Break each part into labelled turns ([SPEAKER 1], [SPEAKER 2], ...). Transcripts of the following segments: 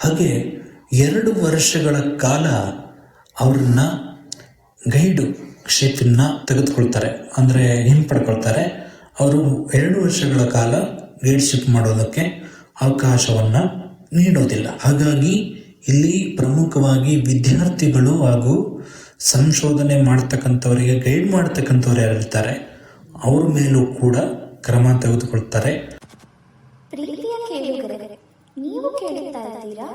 [SPEAKER 1] ಹಾಗೆ 2 ವರ್ಷಗಳ ಕಾಲ ಅವ್ರನ್ನ ಗೈಡು ಕ್ಷೇತ್ರನ ತೆಗೆದುಕೊಳ್ತಾರೆ, ಅಂದರೆ ಹಿಂಪಡ್ಕೊಳ್ತಾರೆ. ಅವರು 2 ವರ್ಷಗಳ ಕಾಲ ಗೈಡ್ಶಿಪ್ ಮಾಡೋದಕ್ಕೆ ಅವಕಾಶವನ್ನು ನೀಡೋದಿಲ್ಲ. ಹಾಗಾಗಿ ಇಲ್ಲಿ ಪ್ರಮುಖವಾಗಿ ವಿದ್ಯಾರ್ಥಿಗಳು ಹಾಗೂ ಸಂಶೋಧನೆ ಮಾಡ್ತಕ್ಕಂಥವರಿಗೆ ಗೈಡ್ ಮಾಡ್ತಕ್ಕಂಥವ್ರು ಯಾರಿರ್ತಾರೆ ಅವ್ರ ಮೇಲೂ ಕೂಡ ಕ್ರಮ ತೆಗೆದುಕೊಳ್ತಾರೆ.
[SPEAKER 2] ಪ್ರೀತಿಯ ಕೇಳುಗರೆ, ನೀವು ಕೇಳುತ್ತಾ ಇದ್ದೀರಾ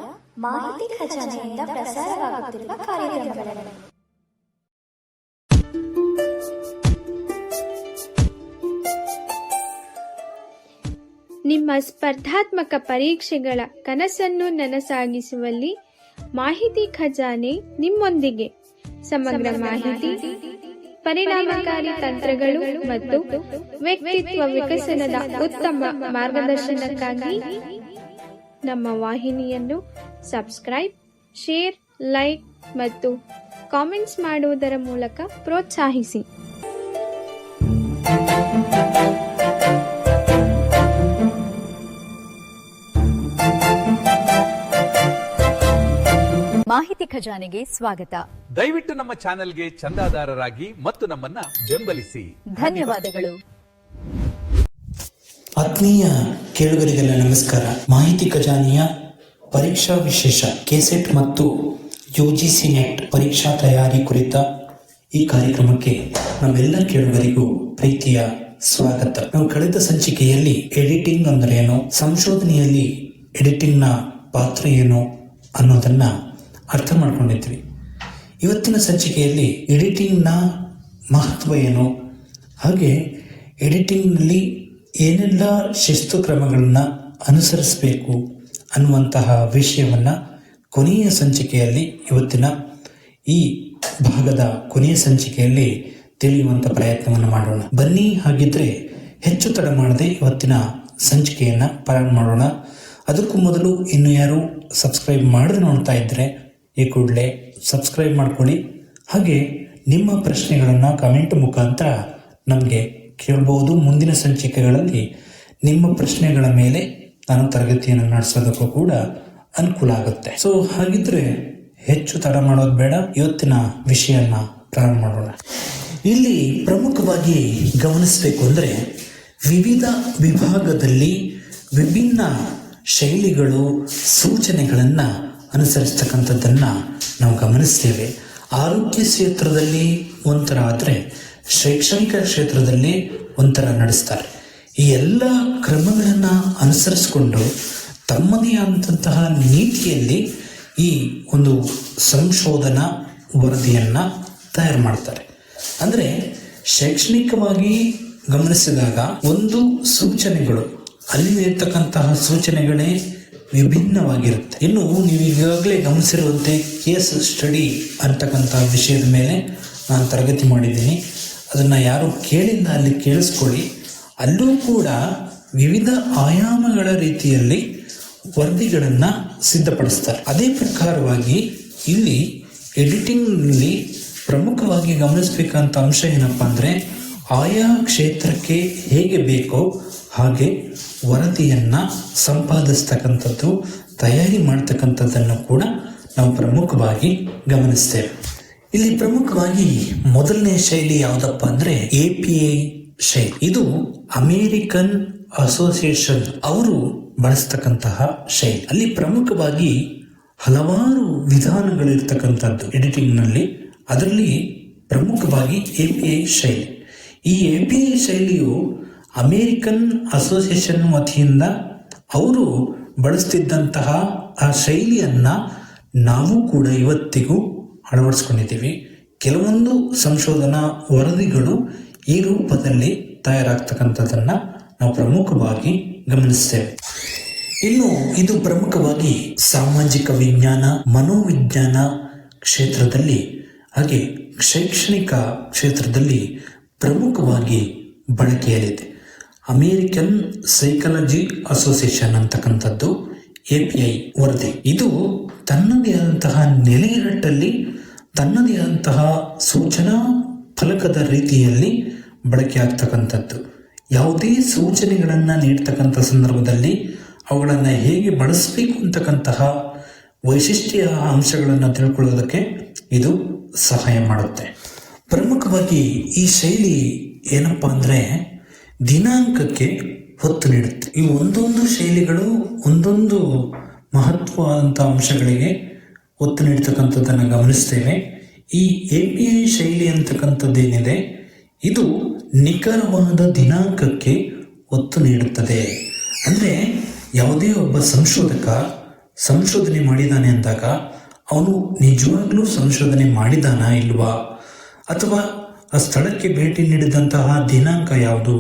[SPEAKER 2] ಮಾಹಿತಿ ಖಜಾನೆಯಿಂದ ಪ್ರಸಾರವಾಗುತ್ತಿರುವ ಕಾರ್ಯಕ್ರಮಗಳನ್ನು.
[SPEAKER 3] ನಿಮ್ಮ ಸ್ಪರ್ಧಾತ್ಮಕ ಪರೀಕ್ಷೆಗಳ ಕನಸನ್ನು ನನಸಾಗಿಸುವಲ್ಲಿ ಮಾಹಿತಿ ಖಜಾನೆ ನಿಮ್ಮೊಂದಿಗೆ. ಸಮಗ್ರ ಮಾಹಿತಿ, ಪರಿಣಾಮಕಾರಿ ತಂತ್ರಗಳು ಮತ್ತು ವ್ಯಕ್ತಿತ್ವ ವಿಕಸನದ ಉತ್ತಮ ಮಾರ್ಗದರ್ಶನಕ್ಕಾಗಿ ನಮ್ಮ ವಾಹಿನಿಯನ್ನು ಸಬ್ಸ್ಕ್ರೈಬ್, ಶೇರ್, ಲೈಕ್ ಮತ್ತು ಕಾಮೆಂಟ್ಸ್ ಮಾಡುವುದರ ಮೂಲಕ ಪ್ರೋತ್ಸಾಹಿಸಿ.
[SPEAKER 4] ಮಾಹಿತಿ ಖಜಾನೆಗೆ ಸ್ವಾಗತ.
[SPEAKER 5] ದಯವಿಟ್ಟು ನಮ್ಮ ಚಾನೆಲ್ಗೆ ಚಂದಾದಾರರಾಗಿ ಮತ್ತು ನಮ್ಮನ್ನ ಬೆಂಬಲಿಸಿ.
[SPEAKER 4] ಧನ್ಯವಾದಗಳು.
[SPEAKER 1] ಆತ್ಮೀಯ ಕೇಳುಗರಿಗೆಲ್ಲ ನಮಸ್ಕಾರ. ಮಾಹಿತಿ ಖಜಾನೆಯ ಪರೀಕ್ಷಾ ವಿಶೇಷ ಕೆಸೆಟ್ ಮತ್ತು UGC ನೆಟ್ ಪರೀಕ್ಷಾ ತಯಾರಿ ಕುರಿತ ಈ ಕಾರ್ಯಕ್ರಮಕ್ಕೆ ನಮ್ಮೆಲ್ಲ ಕೇಳುಗರಿಗೂ ಪ್ರೀತಿಯ ಸ್ವಾಗತ. ನಾವು ಕಳೆದ ಸಂಚಿಕೆಯಲ್ಲಿ ಎಡಿಟಿಂಗ್ ಅಂದ್ರೆ ಏನು, ಸಂಶೋಧನೆಯಲ್ಲಿ ಎಡಿಟಿಂಗ್ ನ ಪಾತ್ರ ಏನು ಅನ್ನೋದನ್ನ ಅರ್ಥ ಮಾಡ್ಕೊಂಡಿದ್ವಿ. ಇವತ್ತಿನ ಸಂಚಿಕೆಯಲ್ಲಿ ಎಡಿಟಿಂಗ್ನ ಮಹತ್ವ ಏನು, ಹಾಗೆ ಎಡಿಟಿಂಗ್ನಲ್ಲಿ ಏನೆಲ್ಲ ಶಿಸ್ತು ಕ್ರಮಗಳನ್ನು ಅನುಸರಿಸಬೇಕು ಅನ್ನುವಂತಹ ವಿಷಯವನ್ನು ಕೊನೆಯ ಸಂಚಿಕೆಯಲ್ಲಿ, ಇವತ್ತಿನ ಈ ಭಾಗದ ಕೊನೆಯ ಸಂಚಿಕೆಯಲ್ಲಿ ತಿಳಿಯುವಂಥ ಪ್ರಯತ್ನವನ್ನು ಮಾಡೋಣ. ಬನ್ನಿ, ಹಾಗಿದ್ರೆ ಹೆಚ್ಚು ತಡ ಮಾಡದೆ ಇವತ್ತಿನ ಸಂಚಿಕೆಯನ್ನು ಪ್ರಾರಂಭ ಮಾಡೋಣ. ಅದಕ್ಕೂ ಮೊದಲು ಇನ್ನು ಯಾರು ಸಬ್ಸ್ಕ್ರೈಬ್ ಮಾಡದೆ ನೋಡ್ತಾ ಇದ್ದರೆ ಈ ಕೂಡಲೇ ಸಬ್ಸ್ಕ್ರೈಬ್ ಮಾಡ್ಕೊಳ್ಳಿ. ಹಾಗೆ ನಿಮ್ಮ ಪ್ರಶ್ನೆಗಳನ್ನು ಕಮೆಂಟ್ ಮುಖಾಂತರ ನಮಗೆ ಕೇಳಬಹುದು. ಮುಂದಿನ ಸಂಚಿಕೆಗಳಲ್ಲಿ ನಿಮ್ಮ ಪ್ರಶ್ನೆಗಳ ಮೇಲೆ ನಾನು ತರಗತಿಯನ್ನು ನಡೆಸೋದಕ್ಕೂ ಕೂಡ ಅನುಕೂಲ ಆಗುತ್ತೆ. ಸೊ ಹಾಗಿದ್ರೆ ಹೆಚ್ಚು ತಡ ಮಾಡೋದು ಬೇಡ, ಇವತ್ತಿನ ವಿಷಯನ ಪ್ರಾರಂಭ ಮಾಡೋಣ. ಇಲ್ಲಿ ಪ್ರಮುಖವಾಗಿ ಗಮನಿಸಬೇಕು ಅಂದರೆ ವಿವಿಧ ವಿಭಾಗದಲ್ಲಿ ವಿಭಿನ್ನ ಶೈಲಿಗಳು, ಸೂಚನೆಗಳನ್ನು ಅನುಸರಿಸ್ತಕ್ಕಂಥದ್ದನ್ನು ನಾವು ಗಮನಿಸ್ತೇವೆ. ಆರೋಗ್ಯ ಕ್ಷೇತ್ರದಲ್ಲಿ ಒಂಥರ ಆದರೆ ಶೈಕ್ಷಣಿಕ ಕ್ಷೇತ್ರದಲ್ಲಿ ಒಂಥರ ನಡೆಸ್ತಾರೆ. ಈ ಎಲ್ಲ ಕ್ರಮಗಳನ್ನು ಅನುಸರಿಸಿಕೊಂಡು ತಮ್ಮದೇ ಆದಂತಹ ನೀತಿಯಲ್ಲಿ ಈ ಒಂದು ಸಂಶೋಧನಾ ವರದಿಯನ್ನು ತಯಾರು ಮಾಡ್ತಾರೆ. ಅಂದರೆ ಶೈಕ್ಷಣಿಕವಾಗಿ ಗಮನಿಸಿದಾಗ ಒಂದು ಸೂಚನೆಗಳು, ಅಲ್ಲಿ ಇರ್ತಕ್ಕಂತಹ ಸೂಚನೆಗಳೇ ವಿಭಿನ್ನವಾಗಿರುತ್ತೆ. ಇನ್ನು ನೀವು ಈಗಾಗಲೇ ಗಮನಿಸಿರುವಂತೆ ಕೇಸ್ ಸ್ಟಡಿ ಅಂತಕ್ಕಂಥ ವಿಷಯದ ಮೇಲೆ ನಾನು ತರಗತಿ ಮಾಡಿದ್ದೀನಿ. ಅದನ್ನು ಯಾರು ಕೇಳಿಲ್ಲ ಅಲ್ಲಿ ಕೇಳಿಸ್ಕೊಳ್ಳಿ. ಅಲ್ಲೂ ಕೂಡ ವಿವಿಧ ಆಯಾಮಗಳ ರೀತಿಯಲ್ಲಿ ವರದಿಗಳನ್ನು ಸಿದ್ಧಪಡಿಸ್ತಾರೆ. ಅದೇ ಪ್ರಕಾರವಾಗಿ ಇಲ್ಲಿ ಎಡಿಟಿಂಗ್ನಲ್ಲಿ ಪ್ರಮುಖವಾಗಿ ಗಮನಿಸಬೇಕಂತ ಅಂಶ ಏನಪ್ಪ ಅಂದರೆ ಆಯಾ ಕ್ಷೇತ್ರಕ್ಕೆ ಹೇಗೆ ಬೇಕೋ ಹಾಗೆ ವರದಿಯನ್ನು ಸಂಪಾದಿಸ್ತಕ್ಕಂಥದ್ದು, ತಯಾರಿ ಮಾಡ್ತಕ್ಕಂಥದ್ದನ್ನು ಕೂಡ ನಾವು ಪ್ರಮುಖವಾಗಿ ಗಮನಿಸ್ತೇವೆ. ಇಲ್ಲಿ ಪ್ರಮುಖವಾಗಿ ಮೊದಲನೇ ಶೈಲಿ ಯಾವುದಪ್ಪ ಅಂದರೆ APA ಶೈಲಿ. ಇದು ಅಮೇರಿಕನ್ ಅಸೋಸಿಯೇಷನ್ ಅವರು ಬಳಸ್ತಕ್ಕಂತಹ ಶೈಲಿ. ಅಲ್ಲಿ ಪ್ರಮುಖವಾಗಿ ಹಲವಾರು ವಿಧಾನಗಳಿರ್ತಕ್ಕಂಥದ್ದು ಎಡಿಟಿಂಗ್ನಲ್ಲಿ. ಅದರಲ್ಲಿ ಪ್ರಮುಖವಾಗಿ APA ಶೈಲಿ. ಈ APA ಶೈಲಿಯು ಅಮೇರಿಕನ್ ಅಸೋಸಿಯೇಷನ್ ವತಿಯಿಂದ ಅವರು ಬಳಸ್ತಿದ್ದಂತಹ ಆ ಶೈಲಿಯನ್ನು ನಾವು ಕೂಡ ಇವತ್ತಿಗೂ ಅಳವಡಿಸ್ಕೊಂಡಿದ್ದೀವಿ. ಕೆಲವೊಂದು ಸಂಶೋಧನಾ ವರದಿಗಳು ಈ ರೂಪದಲ್ಲಿ ತಯಾರಾಗ್ತಕ್ಕಂಥದ್ದನ್ನು ನಾವು ಪ್ರಮುಖವಾಗಿ ಗಮನಿಸ್ತೇವೆ. ಇನ್ನು ಇದು ಪ್ರಮುಖವಾಗಿ ಸಾಮಾಜಿಕ ವಿಜ್ಞಾನ, ಮನೋವಿಜ್ಞಾನ ಕ್ಷೇತ್ರದಲ್ಲಿ ಹಾಗೆ ಶೈಕ್ಷಣಿಕ ಕ್ಷೇತ್ರದಲ್ಲಿ ಪ್ರಮುಖವಾಗಿ ಬಳಕೆಯಲ್ಲಿದೆ. ಅಮೇರಿಕನ್ ಸೈಕಾಲಜಿ ಅಸೋಸಿಯೇಷನ್ ಅಂತಕ್ಕಂಥದ್ದು API ವರದಿ. ಇದು ತನ್ನದೇ ಆದಂತಹ ನೆಲೆಗಟ್ಟಲ್ಲಿ ತನ್ನದೇ ಆದಂತಹ ಸೂಚನಾ ಫಲಕದ ರೀತಿಯಲ್ಲಿ ಬಳಕೆ ಆಗ್ತಕ್ಕಂಥದ್ದು. ಯಾವುದೇ ಸೂಚನೆಗಳನ್ನು ನೀಡ್ತಕ್ಕಂಥ ಸಂದರ್ಭದಲ್ಲಿ ಅವುಗಳನ್ನು ಹೇಗೆ ಬಳಸಬೇಕು ಅಂತಕ್ಕಂತಹ ವೈಶಿಷ್ಟ್ಯ ಅಂಶಗಳನ್ನು ತಿಳ್ಕೊಳ್ಳೋದಕ್ಕೆ ಇದು ಸಹಾಯ ಮಾಡುತ್ತೆ. ಪ್ರಮುಖವಾಗಿ ಈ ಶೈಲಿ ಏನಪ್ಪಾ ಅಂದರೆ ದಿನಾಂಕಕ್ಕೆ ಒತ್ತು ನೀಡುತ್ತೆ. ಈ ಒಂದೊಂದು ಶೈಲಿಗಳು ಒಂದೊಂದು ಮಹತ್ವವಾದಂಥ ಅಂಶಗಳಿಗೆ ಒತ್ತು ನೀಡ್ತಕ್ಕಂಥದ್ದನ್ನು ಗಮನಿಸ್ತೇವೆ. ಈ API ಶೈಲಿ ಅಂತಕ್ಕಂಥದ್ದೇನಿದೆ ಇದು ನಿಖರವಾದ ದಿನಾಂಕಕ್ಕೆ ಒತ್ತು ನೀಡುತ್ತದೆ. ಅಂದರೆ ಯಾವುದೇ ಒಬ್ಬ ಸಂಶೋಧಕ ಸಂಶೋಧನೆ ಮಾಡಿದ್ದಾನೆ ಅಂದಾಗ ಅವನು ನಿಜವಾಗ್ಲೂ ಸಂಶೋಧನೆ ಮಾಡಿದಾನಾ ಇಲ್ವಾ, ಅಥವಾ ಆ ಸ್ಥಳಕ್ಕೆ ಭೇಟಿ ನೀಡಿದಂತಹ ದಿನಾಂಕ ಯಾವುದು,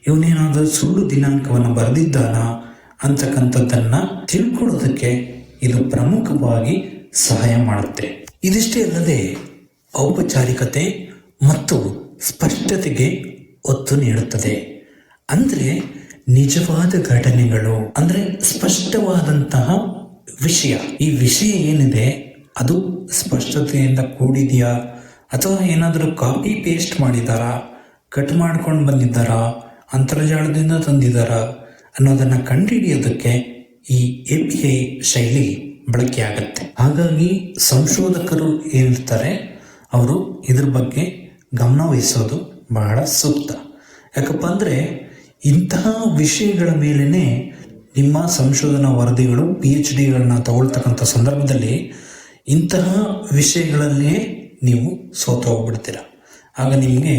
[SPEAKER 1] ಇವನೇನಾದರೂ ಸುಳ್ಳು ದಿನಾಂಕವನ್ನು ಬರೆದಿದ್ದಾನಾ ಅಂತಕ್ಕಂಥದ್ದನ್ನು ತಿಳ್ಕೊಳ್ಳೋದಕ್ಕೆ ಇದು ಪ್ರಮುಖವಾಗಿ ಸಹಾಯ ಮಾಡುತ್ತೆ. ಇದಿಷ್ಟೇ ಅಲ್ಲದೆ ಔಪಚಾರಿಕತೆ ಮತ್ತು ಸ್ಪಷ್ಟತೆಗೆ ಒತ್ತು ನೀಡುತ್ತದೆ. ಅಂದರೆ ನಿಜವಾದ ಘಟನೆಗಳು, ಅಂದರೆ ಸ್ಪಷ್ಟವಾದಂತಹ ವಿಷಯ, ಈ ವಿಷಯ ಏನಿದೆ ಅದು ಸ್ಪಷ್ಟತೆಯಿಂದ ಕೂಡಿದೆಯಾ ಅಥವಾ ಏನಾದರೂ ಕಾಪಿ ಪೇಸ್ಟ್ ಮಾಡಿದಾರಾ, ಕಟ್ ಮಾಡ್ಕೊಂಡು ಬಂದಿದ್ದಾರಾ, ಅಂತರ್ಜಾಲದಿಂದ ತಂದಿದ್ದಾರಾ ಅನ್ನೋದನ್ನು ಕಂಡುಹಿಡಿಯೋದಕ್ಕೆ ಈ API ಶೈಲಿ ಬಳಕೆಯಾಗತ್ತೆ. ಹಾಗಾಗಿ ಸಂಶೋಧಕರು ಏನಿರ್ತಾರೆ ಅವರು ಇದ್ರ ಬಗ್ಗೆ ಗಮನ ವಹಿಸೋದು ಬಹಳ ಸೂಕ್ತ. ಯಾಕಪ್ಪ ಅಂದರೆ ಇಂತಹ ವಿಷಯಗಳ ಮೇಲೇ ನಿಮ್ಮ ಸಂಶೋಧನಾ ವರದಿಗಳು PhDಗಳನ್ನ ತಗೊಳ್ತಕ್ಕಂಥ ಸಂದರ್ಭದಲ್ಲಿ ಇಂತಹ ವಿಷಯಗಳಲ್ಲೇ ನೀವು ಸೋತು ಹೋಗ್ಬಿಡ್ತೀರ. ಆಗ ನಿಮಗೆ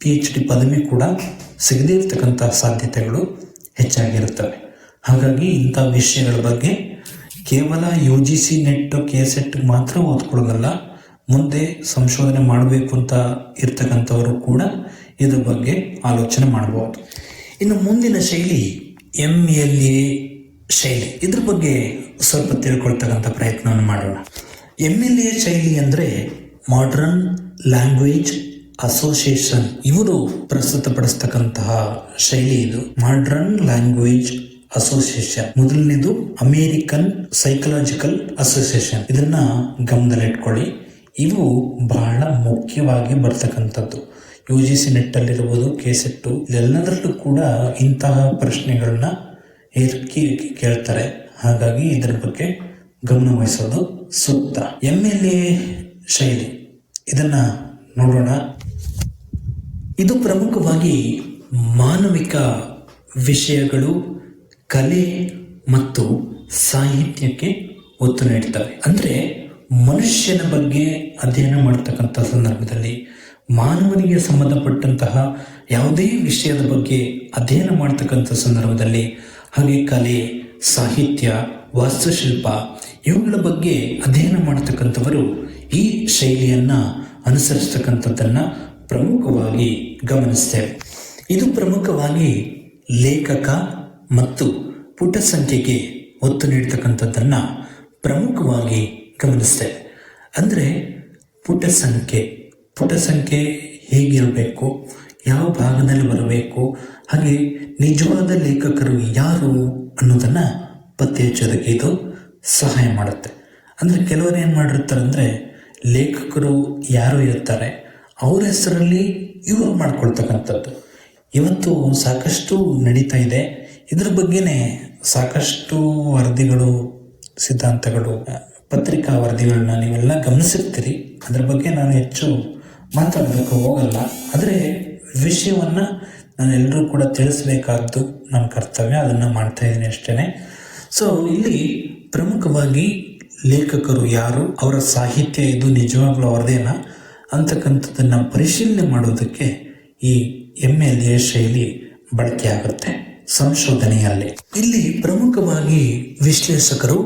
[SPEAKER 1] PhD ಪದವಿ ಕೂಡ ಸಿಗದೇ ಇರತಕ್ಕಂಥ ಸಾಧ್ಯತೆಗಳು ಹೆಚ್ಚಾಗಿರುತ್ತವೆ. ಹಾಗಾಗಿ ಇಂಥ ವಿಷಯಗಳ ಬಗ್ಗೆ ಕೇವಲ UGC ನೆಟ್ KSET ಮಾತ್ರ ಓದ್ಕೊಳ್ಳೋದಲ್ಲ, ಮುಂದೆ ಸಂಶೋಧನೆ ಮಾಡಬೇಕು ಅಂತ ಇರ್ತಕ್ಕಂಥವರು ಕೂಡ ಇದ್ರ ಬಗ್ಗೆ ಆಲೋಚನೆ ಮಾಡಬಹುದು. ಇನ್ನು ಮುಂದಿನ ಶೈಲಿ MLA ಶೈಲಿ. ಇದ್ರ ಬಗ್ಗೆ ಸ್ವಲ್ಪ ತಿಳ್ಕೊಳ್ತಕ್ಕಂಥ ಪ್ರಯತ್ನವನ್ನು ಮಾಡೋಣ. MLA ಶೈಲಿ ಅಂದರೆ ಮಾಡರ್ನ್ ಲ್ಯಾಂಗ್ವೇಜ್ ಅಸೋಸಿಯೇಷನ್ ಇವರು ಪ್ರಸ್ತುತಪಡಿಸ್ತಕ್ಕಂತಹ ಶೈಲಿ. ಇದು ಮಾಡರ್ನ್ ಲ್ಯಾಂಗ್ವೇಜ್ ಅಸೋಸಿಯೇಷನ್. ಮೊದಲನೇದು ಅಮೇರಿಕನ್ ಸೈಕಲಾಜಿಕಲ್ ಅಸೋಸಿಯೇಷನ್. ಇದನ್ನ ಗಮನದಲ್ಲಿಟ್ಕೊಳ್ಳಿ. ಇವು ಬಹಳ ಮುಖ್ಯವಾಗಿ ಬರ್ತಕ್ಕಂಥದ್ದು. UGC ನೆಟ್ಟಲ್ಲಿರ್ಬೋದು, KSET ಎಲ್ಲದರಲ್ಲೂ ಕೂಡ ಇಂತಹ ಪ್ರಶ್ನೆಗಳನ್ನ ಕೇಳ್ತಾರೆ. ಹಾಗಾಗಿ ಇದರ ಬಗ್ಗೆ ಗಮನ ವಹಿಸೋದು ಸೂಕ್ತ. MLA ಶೈಲಿ ಇದನ್ನ ನೋಡೋಣ. ಇದು ಪ್ರಮುಖವಾಗಿ ಮಾನವಿಕ ವಿಷಯಗಳು, ಕಲೆ ಮತ್ತು ಸಾಹಿತ್ಯಕ್ಕೆ ಒತ್ತು ನೀಡ್ತವೆ. ಅಂದರೆ ಮನುಷ್ಯನ ಬಗ್ಗೆ ಅಧ್ಯಯನ ಮಾಡ್ತಕ್ಕಂಥ ಸಂದರ್ಭದಲ್ಲಿ, ಮಾನವನಿಗೆ ಸಂಬಂಧಪಟ್ಟಂತಹ ಯಾವುದೇ ವಿಷಯದ ಬಗ್ಗೆ ಅಧ್ಯಯನ ಮಾಡ್ತಕ್ಕಂಥ ಸಂದರ್ಭದಲ್ಲಿ, ಹಾಗೆ ಕಲೆ, ಸಾಹಿತ್ಯ, ವಾಸ್ತುಶಿಲ್ಪ ಇವುಗಳ ಬಗ್ಗೆ ಅಧ್ಯಯನ ಮಾಡ್ತಕ್ಕಂಥವರು ಈ ಶೈಲಿಯನ್ನು ಅನುಸರಿಸ್ತಕ್ಕಂಥದ್ದನ್ನು ಪ್ರಮುಖವಾಗಿ ಗಮನಿಸ್ತೇವೆ. ಇದು ಪ್ರಮುಖವಾಗಿ ಲೇಖಕ ಮತ್ತು ಪುಟ ಸಂಖ್ಯೆಗೆ ಒತ್ತು ನೀಡ್ತಕ್ಕಂಥದ್ದನ್ನು ಪ್ರಮುಖವಾಗಿ ಗಮನಿಸ್ತೇವೆ. ಅಂದರೆ ಪುಟ ಸಂಖ್ಯೆ ಹೇಗಿರಬೇಕು, ಯಾವ ಭಾಗದಲ್ಲಿ ಬರಬೇಕು, ಹಾಗೆ ನಿಜವಾದ ಲೇಖಕರು ಯಾರು ಅನ್ನೋದನ್ನು ಪತ್ತೆ ಹಚ್ಚೋದಕ್ಕೆ ಇದು ಸಹಾಯ ಮಾಡುತ್ತೆ. ಅಂದರೆ ಕೆಲವರು ಏನು ಮಾಡಿರ್ತಾರೆ ಅಂದರೆ ಲೇಖಕರು ಯಾರು ಇರ್ತಾರೆ ಅವ್ರ ಹೆಸರಲ್ಲಿ ಇವರು ಮಾಡ್ಕೊಳ್ತಕ್ಕಂಥದ್ದು. ಇವತ್ತು ಸಾಕಷ್ಟು ನಡೀತಾ ಇದೆ. ಇದ್ರ ಬಗ್ಗೆನೇ ಸಾಕಷ್ಟು ವರದಿಗಳು, ಸಿದ್ಧಾಂತಗಳು, ಪತ್ರಿಕಾ ವರದಿಗಳನ್ನ ನೀವೆಲ್ಲ ಗಮನಿಸಿರ್ತೀರಿ. ಅದ್ರ ಬಗ್ಗೆ ನಾನು ಹೆಚ್ಚು ಮಾತಾಡಬೇಕು ಹೋಗಲ್ಲ. ಆದರೆ ವಿಷಯವನ್ನು ನಾನು ಎಲ್ಲರೂ ಕೂಡ ತಿಳಿಸ್ಬೇಕಾದ್ದು ನನ್ನ ಕರ್ತವ್ಯ, ಅದನ್ನು ಮಾಡ್ತಾ ಇದ್ದೀನಿ ಅಷ್ಟೇ. ಸೊ ಇಲ್ಲಿ ಪ್ರಮುಖವಾಗಿ ಲೇಖಕರು ಯಾರು, ಅವರ ಸಾಹಿತ್ಯ ಇದು ನಿಜವಾಗ್ಲೂ ಅವರದೇನಾ ಅಂತಕ್ಕಂಥದ್ದನ್ನು ಪರಿಶೀಲನೆ ಮಾಡೋದಕ್ಕೆ ಈ MLA ಶೈಲಿ ಬಳಕೆಯಾಗುತ್ತೆ ಸಂಶೋಧನೆಯಲ್ಲಿ. ಇಲ್ಲಿ ಪ್ರಮುಖವಾಗಿ ವಿಶ್ಲೇಷಕರು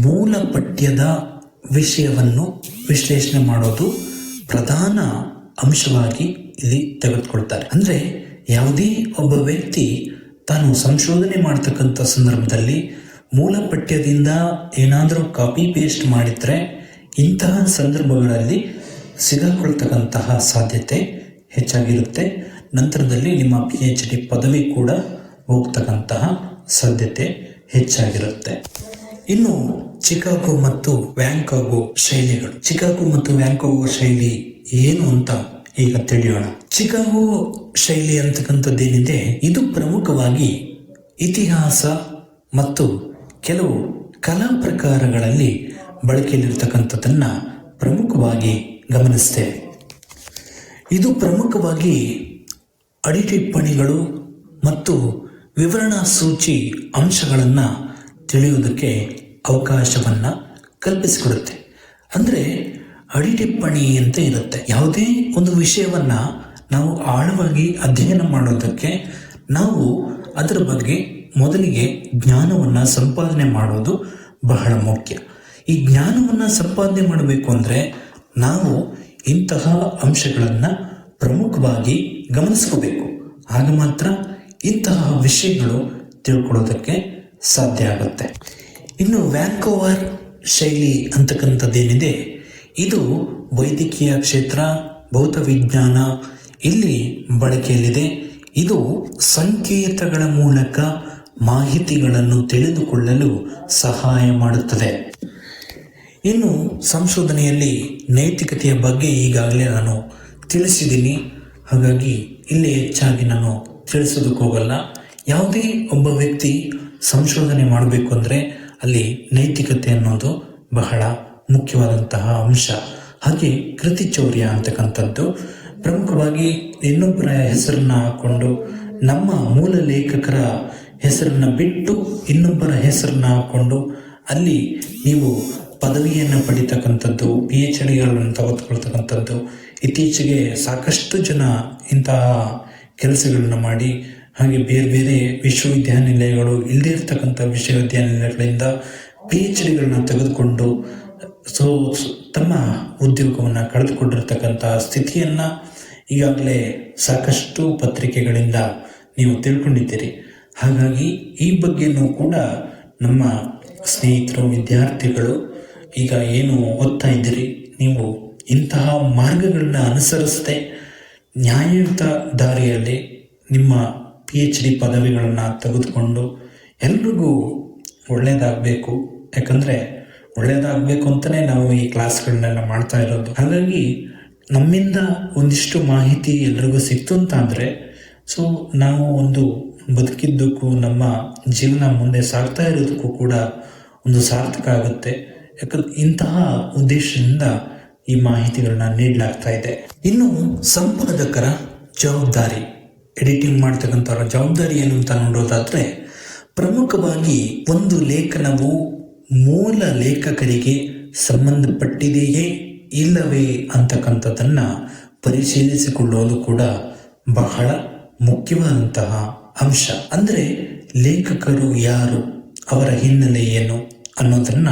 [SPEAKER 1] ಮೂಲ ಪಠ್ಯದ ವಿಷಯವನ್ನು ವಿಶ್ಲೇಷಣೆ ಮಾಡೋದು ಪ್ರಧಾನ ಅಂಶವಾಗಿ ಇಲ್ಲಿ ತೆಗೆದುಕೊಳ್ತಾರೆ. ಅಂದರೆ ಯಾವುದೇ ಒಬ್ಬ ವ್ಯಕ್ತಿ ತಾನು ಸಂಶೋಧನೆ ಮಾಡ್ತಕ್ಕಂಥ ಸಂದರ್ಭದಲ್ಲಿ ಮೂಲ ಪಠ್ಯದಿಂದ ಏನಾದರೂ ಕಾಪಿ ಪೇಸ್ಟ್ ಮಾಡಿದರೆ ಇಂತಹ ಸಂದರ್ಭಗಳಲ್ಲಿ ಸಿಗಾಕೊಳ್ತಕ್ಕಂತಹ ಸಾಧ್ಯತೆ ಹೆಚ್ಚಾಗಿರುತ್ತೆ. ನಂತರದಲ್ಲಿ ನಿಮ್ಮ PhD ಪದವಿ ಕೂಡ ಹೋಗ್ತಕ್ಕಂತಹ ಸಾಧ್ಯತೆ ಹೆಚ್ಚಾಗಿರುತ್ತೆ. ಇನ್ನು ಚಿಕಾಗೋ ಮತ್ತು ವ್ಯಾಂಕಾಗೋ ಶೈಲಿಗಳು. ಚಿಕಾಗೋ ಮತ್ತು ವ್ಯಾಂಕಾಗೋ ಶೈಲಿ ಏನು ಅಂತ ಈಗ ತಿಳಿಯೋಣ. ಚಿಕಾಗೋ ಶೈಲಿ ಅಂತಕ್ಕಂಥದ್ದೇನಿದೆ ಇದು ಪ್ರಮುಖವಾಗಿ ಇತಿಹಾಸ ಮತ್ತು ಕೆಲವು ಕಲಾ ಪ್ರಕಾರಗಳಲ್ಲಿ ಬಳಕೆಯಲ್ಲಿರ್ತಕ್ಕಂಥದ್ದನ್ನು ಪ್ರಮುಖವಾಗಿ ಗಮನಿಸ್ತೇವೆ. ಇದು ಪ್ರಮುಖವಾಗಿ ಅಡಿಟಿಪ್ಪಣಿಗಳು ಮತ್ತು ವಿವರಣಾ ಸೂಚಿ ಅಂಶಗಳನ್ನು ತಿಳಿಯುವುದಕ್ಕೆ ಅವಕಾಶವನ್ನು ಕಲ್ಪಿಸಿಕೊಡುತ್ತೆ. ಅಂದರೆ ಅಡಿಟಿಪ್ಪಣಿ ಅಂತ ಇರುತ್ತೆ. ಯಾವುದೇ ಒಂದು ವಿಷಯವನ್ನು ನಾವು ಆಳವಾಗಿ ಅಧ್ಯಯನ ಮಾಡೋದಕ್ಕೆ ನಾವು ಅದರ ಬಗ್ಗೆ ಮೊದಲಿಗೆ ಜ್ಞಾನವನ್ನು ಸಂಪಾದನೆ ಮಾಡೋದು ಬಹಳ ಮುಖ್ಯ. ಈ ಜ್ಞಾನವನ್ನು ಸಂಪಾದನೆ ಮಾಡಬೇಕು ಅಂದರೆ ನಾವು ಇಂತಹ ಅಂಶಗಳನ್ನು ಪ್ರಮುಖವಾಗಿ ಗಮನಿಸ್ಕೋಬೇಕು. ಆಗ ಮಾತ್ರ ಇಂತಹ ವಿಷಯಗಳು ತಿಳ್ಕೊಳ್ಳೋದಕ್ಕೆ ಸಾಧ್ಯ ಆಗುತ್ತೆ. ಇನ್ನು ವ್ಯಾಂಕೋವರ್ ಶೈಲಿ ಅಂತಕ್ಕಂಥದ್ದೇನಿದೆ, ಇದು ವೈದ್ಯಕೀಯ ಕ್ಷೇತ್ರ, ಭೌತವಿಜ್ಞಾನ ಇಲ್ಲಿ ಬಳಕೆಯಲ್ಲಿದೆ. ಇದು ಸಂಕೇತಗಳ ಮೂಲಕ ಮಾಹಿತಿಗಳನ್ನು ತಿಳಿದುಕೊಳ್ಳಲು ಸಹಾಯ ಮಾಡುತ್ತದೆ. ಇನ್ನು ಸಂಶೋಧನೆಯಲ್ಲಿ ನೈತಿಕತೆಯ ಬಗ್ಗೆ ಈಗಾಗಲೇ ನಾನು ತಿಳಿಸಿದ್ದೀನಿ, ಹಾಗಾಗಿ ಇಲ್ಲಿ ಹೆಚ್ಚಾಗಿ ನಾನು ತಿಳಿಸೋದಕ್ಕೆ ಹೋಗಲ್ಲ. ಯಾವುದೇ ಒಬ್ಬ ವ್ಯಕ್ತಿ ಸಂಶೋಧನೆ ಮಾಡಬೇಕು ಅಂದರೆ ಅಲ್ಲಿ ನೈತಿಕತೆ ಅನ್ನೋದು ಬಹಳ ಮುಖ್ಯವಾದಂತಹ ಅಂಶ. ಹಾಗೆ ಕೃತಿಚೌರ್ಯ ಅಂತಕ್ಕಂಥದ್ದು ಪ್ರಮುಖವಾಗಿ ಇನ್ನೊಬ್ಬರ ಹೆಸರನ್ನ ಹಾಕ್ಕೊಂಡು ನಮ್ಮ ಮೂಲ ಲೇಖಕರ ಹೆಸರನ್ನ ಬಿಟ್ಟು ಇನ್ನೊಬ್ಬರ ಹೆಸರನ್ನ ಹಾಕ್ಕೊಂಡು ಅಲ್ಲಿ ನೀವು ಪದವಿಯನ್ನು ಪಡಿತಕ್ಕಂಥದ್ದು, PhDಗಳನ್ನು ತೆಗೆದುಕೊಳ್ತಕ್ಕಂಥದ್ದು. ಇತ್ತೀಚೆಗೆ ಸಾಕಷ್ಟು ಜನ ಇಂತಹ ಕೆಲಸಗಳನ್ನ ಮಾಡಿ ಹಾಗೆ ಬೇರೆ ಬೇರೆ ವಿಶ್ವವಿದ್ಯಾನಿಲಯಗಳು ಇಲ್ಲದೇ ಇರತಕ್ಕಂಥ ವಿಶ್ವವಿದ್ಯಾನಿಲಯಗಳಿಂದ PhDಗಳನ್ನ ತೆಗೆದುಕೊಂಡು ತಮ್ಮ ಉದ್ಯೋಗವನ್ನು ಕಳೆದುಕೊಂಡಿರ್ತಕ್ಕಂಥ ಸ್ಥಿತಿಯನ್ನು ಈಗಾಗಲೇ ಸಾಕಷ್ಟು ಪತ್ರಿಕೆಗಳಿಂದ ನೀವು ತಿಳ್ಕೊಂಡಿದ್ದೀರಿ. ಹಾಗಾಗಿ ಈ ಬಗ್ಗೆನೂ ಕೂಡ ನಮ್ಮ ಸ್ನೇಹಿತರು, ವಿದ್ಯಾರ್ಥಿಗಳು ಈಗ ಏನು ಓದ್ತಾ ಇದ್ದೀರಿ, ನೀವು ಇಂತಹ ಮಾರ್ಗಗಳನ್ನ ಅನುಸರಿಸದೆ ನ್ಯಾಯಯುತ ದಾರಿಯಲ್ಲಿ ನಿಮ್ಮ PhD ಪದವಿಗಳನ್ನು ತೆಗೆದುಕೊಂಡು ಎಲ್ರಿಗೂ ಒಳ್ಳೆಯದಾಗಬೇಕು. ಯಾಕಂದರೆ ಒಳ್ಳೆಯದಾಗಬೇಕು ಅಂತಲೇ ನಾವು ಈ ಕ್ಲಾಸ್ಗಳನ್ನೆಲ್ಲ ಮಾಡ್ತಾ ಇರೋದು. ಹಾಗಾಗಿ ನಮ್ಮಿಂದ ಒಂದಿಷ್ಟು ಮಾಹಿತಿ ಎಲ್ರಿಗೂ ಸಿಕ್ತು ಅಂತ ಅಂದರೆ ನಾವು ಒಂದು ಬದುಕಿದ್ದಕ್ಕೂ ನಮ್ಮ ಜೀವನ ಮುಂದೆ ಸಾಗ್ತಾ ಇರೋದಕ್ಕೂ ಕೂಡ ಒಂದು ಸಾರ್ಥಕ ಆಗುತ್ತೆ. ಯಾಕಂದ್ರೆ ಇಂತಹ ಉದ್ದೇಶದಿಂದ ಈ ಮಾಹಿತಿಗಳನ್ನ ನೀಡಲಾಗ್ತಾ ಇದೆ. ಇನ್ನು ಸಂಪಾದಕರ ಜವಾಬ್ದಾರಿ, ಎಡಿಟಿಂಗ್ ಮಾಡ್ತಕ್ಕಂಥವ್ರ ಜವಾಬ್ದಾರಿ ಏನು ಅಂತ ನೋಡೋದಾದ್ರೆ, ಪ್ರಮುಖವಾಗಿ ಒಂದು ಲೇಖನವು ಮೂಲ ಲೇಖಕರಿಗೆ ಸಂಬಂಧಪಟ್ಟಿದೆಯೇ ಇಲ್ಲವೇ ಅಂತಕ್ಕಂಥದ್ದನ್ನ ಪರಿಶೀಲಿಸಿಕೊಳ್ಳುವುದು ಕೂಡ ಬಹಳ ಮುಖ್ಯವಾದಂತಹ ಅಂಶ. ಅಂದರೆ ಲೇಖಕರು ಯಾರು, ಅವರ ಹಿನ್ನೆಲೆ ಏನು ಅನ್ನೋದನ್ನ